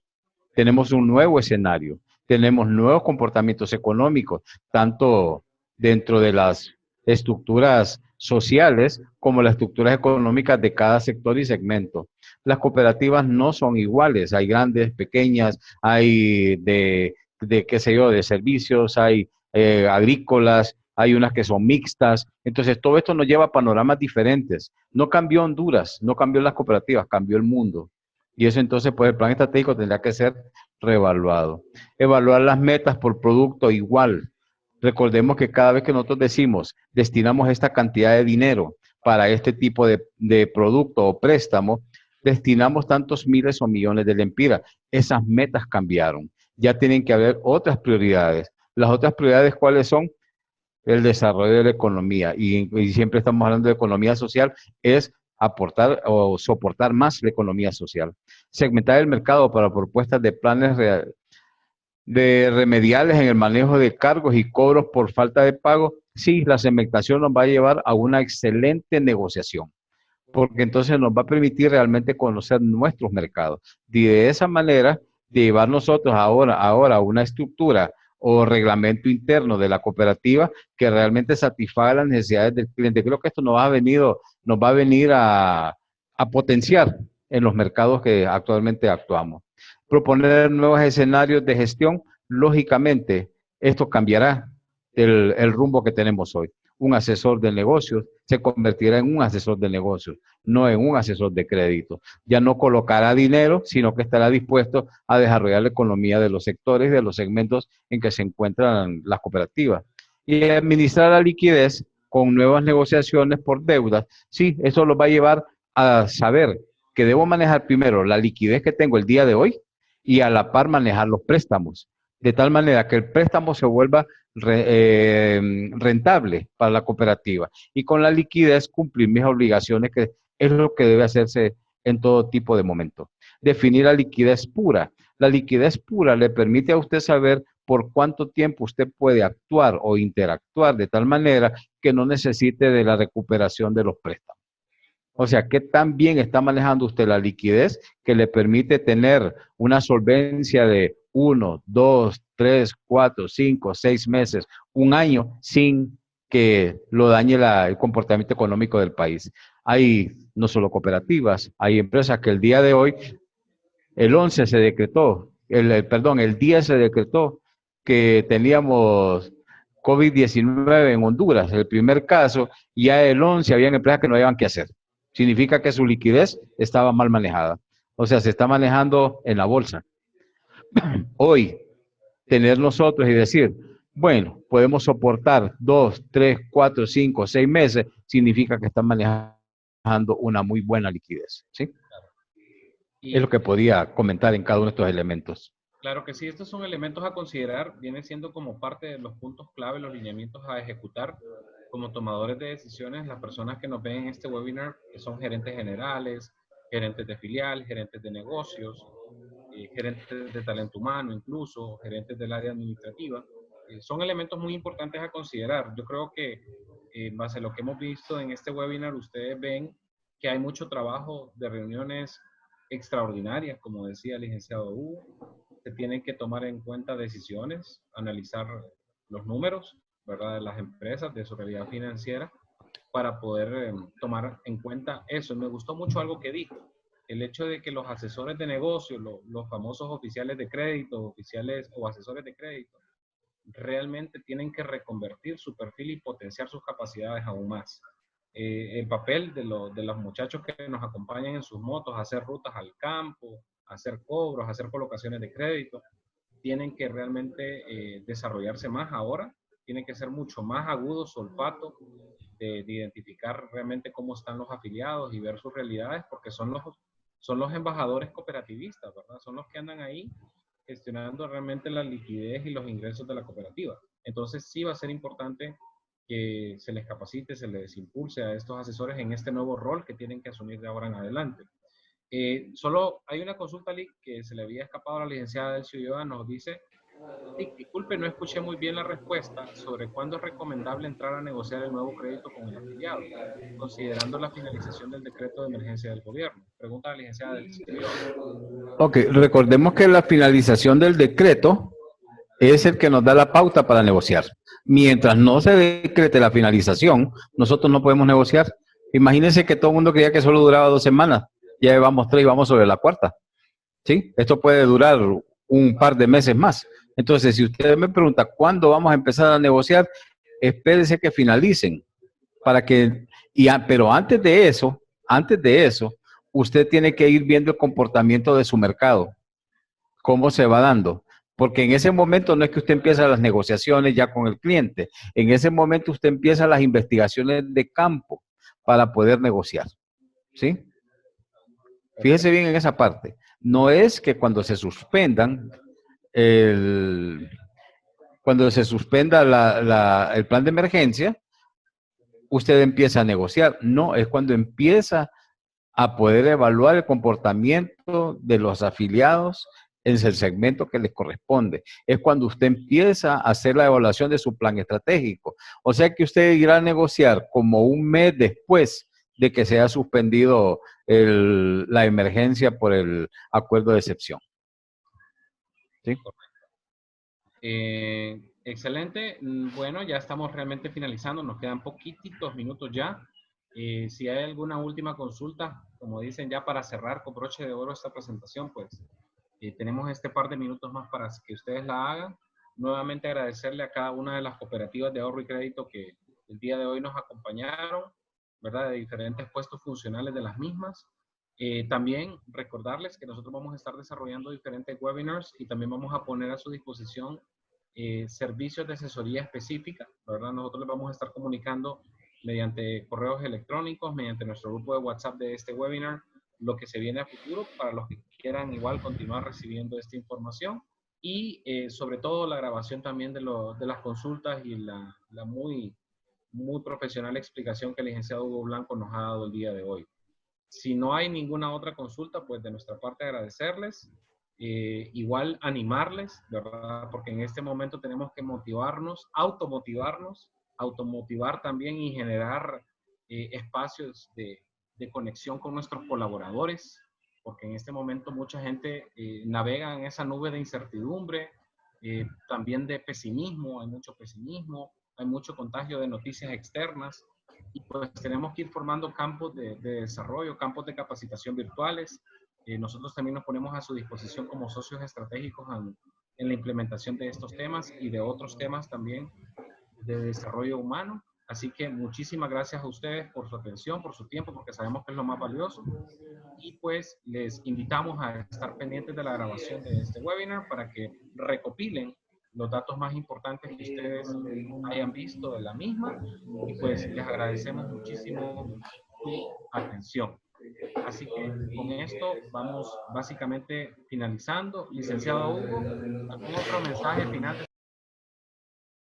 Speaker 1: Tenemos un nuevo escenario, tenemos nuevos comportamientos económicos, tanto dentro de las estructuras sociales como las estructuras económicas de cada sector y segmento. Las cooperativas no son iguales, hay grandes, pequeñas, hay qué sé yo, de servicios, hay agrícolas, hay unas que son mixtas. Entonces, todo esto nos lleva a panoramas diferentes. No cambió Honduras, no cambió las cooperativas, cambió el mundo. Y eso entonces, pues el plan estratégico tendrá que ser reevaluado. Evaluar las metas por producto igual. Recordemos que cada vez que nosotros decimos, destinamos esta cantidad de dinero para este tipo de producto o préstamo, destinamos tantos miles o millones de lempiras. Esas metas cambiaron. Ya tienen que haber otras prioridades. Las otras prioridades, ¿cuáles son? El desarrollo de la economía. Y siempre estamos hablando de economía social, es aportar o soportar más la economía social. Segmentar el mercado para propuestas de planes de remediales en el manejo de cargos y cobros por falta de pago. Sí, la segmentación nos va a llevar a una excelente negociación, porque entonces nos va a permitir realmente conocer nuestros mercados. Y de esa manera, llevar nosotros ahora una estructura o reglamento interno de la cooperativa que realmente satisfaga las necesidades del cliente. Creo que esto nos va a venir a potenciar en los mercados que actualmente actuamos. Proponer nuevos escenarios de gestión, lógicamente, esto cambiará el rumbo que tenemos hoy. un asesor de negocios, se convertirá en un asesor de negocios, no en un asesor de crédito. Ya no colocará dinero, sino que estará dispuesto a desarrollar la economía de los sectores, de los segmentos en que se encuentran las cooperativas. Y administrar la liquidez con nuevas negociaciones por deudas. Sí, eso lo va a llevar a saber que debo manejar primero la liquidez que tengo el día de hoy y a la par manejar los préstamos, de tal manera que el préstamo se vuelva rentable para la cooperativa y con la liquidez cumplir mis obligaciones, que es lo que debe hacerse en todo tipo de momento. Definir la liquidez pura. La liquidez pura le permite a usted saber por cuánto tiempo usted puede actuar o interactuar de tal manera que no necesite de la recuperación de los préstamos. O sea, ¿qué tan bien está manejando usted la liquidez que le permite tener una solvencia de 1, 2, 3, 4, 5, 6 meses, un año, sin que lo dañe el comportamiento económico del país? Hay no solo cooperativas, hay empresas que el día de hoy, el 11 se decretó, el 10 se decretó que teníamos COVID-19 en Honduras, el primer caso, y ya el 11 habían empresas que no habían qué hacer. Significa que su liquidez estaba mal manejada. O sea, se está manejando en la bolsa. Hoy, tener nosotros y decir, bueno, podemos soportar 2, 3, 4, 5, 6 meses, significa que están manejando una muy buena liquidez. ¿Sí? Es lo que podía comentar en cada uno de estos elementos.
Speaker 2: Claro que sí, estos son elementos a considerar, vienen siendo como parte de los puntos clave, los lineamientos a ejecutar como tomadores de decisiones, las personas que nos ven en este webinar, que son gerentes generales, gerentes de filial, gerentes de negocios, gerentes de talento humano incluso, gerentes del área administrativa. Son elementos muy importantes a considerar. Yo creo que en base a lo que hemos visto en este webinar, ustedes ven que hay mucho trabajo de reuniones extraordinarias, como decía el licenciado Hugo. Se tienen que tomar en cuenta decisiones, analizar los números, ¿verdad?, de las empresas, de su realidad financiera, para poder tomar en cuenta eso. Me gustó mucho algo que dijo, el hecho de que los asesores de negocio, los famosos oficiales de crédito, oficiales o asesores de crédito, realmente tienen que reconvertir su perfil y potenciar sus capacidades aún más. El papel de los muchachos que nos acompañan en sus motos, hacer rutas al campo, hacer cobros, hacer colocaciones de crédito, tienen que realmente desarrollarse más ahora, tienen que ser mucho más agudos su olfato de identificar realmente cómo están los afiliados y ver sus realidades, porque son los embajadores cooperativistas, ¿verdad? Son los que andan ahí gestionando realmente la liquidez y los ingresos de la cooperativa. Entonces sí va a ser importante que se les capacite, se les impulse a estos asesores en este nuevo rol que tienen que asumir de ahora en adelante. Solo hay una consulta, Lick, que se le había escapado a la licenciada Delcio Ulloa. Nos dice, Lick, disculpe, no escuché muy bien la respuesta sobre cuándo es recomendable entrar a negociar el nuevo crédito con el afiliado, considerando la finalización del decreto de emergencia del gobierno. Pregunta a la licenciada Delcio Ulloa.
Speaker 1: Ok, recordemos que la finalización del decreto es el que nos da la pauta para negociar. Mientras no se decrete la finalización, nosotros no podemos negociar. Imagínense que todo el mundo creía que solo duraba 2 semanas. Ya llevamos 3 y vamos sobre la cuarta. ¿Sí? Esto puede durar un par de meses más. Entonces, si usted me pregunta cuándo vamos a empezar a negociar, espérese que finalicen. Pero antes de eso, usted tiene que ir viendo el comportamiento de su mercado, cómo se va dando. Porque en ese momento no es que usted empieza las negociaciones ya con el cliente, en ese momento usted empieza las investigaciones de campo para poder negociar. ¿Sí? Fíjese bien en esa parte. No es que cuando se suspendan, cuando se suspenda el plan de emergencia, usted empieza a negociar. No, es cuando empieza a poder evaluar el comportamiento de los afiliados en el segmento que les corresponde. Es cuando usted empieza a hacer la evaluación de su plan estratégico. O sea que usted irá a negociar como un mes después de que se haya suspendido la emergencia por el acuerdo de excepción. ¿Sí?
Speaker 2: Excelente. Bueno, ya estamos realmente finalizando. Nos quedan poquititos minutos ya. Si hay alguna última consulta, como dicen, ya para cerrar con broche de oro esta presentación, pues tenemos este par de minutos más para que ustedes la hagan. Nuevamente agradecerle a cada una de las cooperativas de ahorro y crédito que el día de hoy nos acompañaron, ¿verdad? De diferentes puestos funcionales de las mismas. También recordarles que nosotros vamos a estar desarrollando diferentes webinars y también vamos a poner a su disposición servicios de asesoría específica, ¿verdad? Nosotros les vamos a estar comunicando mediante correos electrónicos, mediante nuestro grupo de WhatsApp de este webinar, lo que se viene a futuro para los que quieran igual continuar recibiendo esta información y sobre todo la grabación también de las consultas y la muy profesional explicación que el licenciado Hugo Blanco nos ha dado el día de hoy. Si no hay ninguna otra consulta, pues de nuestra parte agradecerles, igual animarles, ¿verdad? Porque en este momento tenemos que motivarnos, automotivar también y generar espacios de conexión con nuestros colaboradores, porque en este momento mucha gente navega en esa nube de incertidumbre, también de pesimismo, hay mucho pesimismo, hay mucho contagio de noticias externas, y pues tenemos que ir formando campos de desarrollo, campos de capacitación virtuales. Nosotros también nos ponemos a su disposición como socios estratégicos en la implementación de estos temas y de otros temas también de desarrollo humano. Así que muchísimas gracias a ustedes por su atención, por su tiempo, porque sabemos que es lo más valioso. Y pues les invitamos a estar pendientes de la grabación de este webinar para que recopilen los datos más importantes que ustedes hayan visto de la misma. Y pues les agradecemos muchísimo su atención. Así que con esto vamos básicamente finalizando. Licenciado Hugo, ¿algún otro mensaje final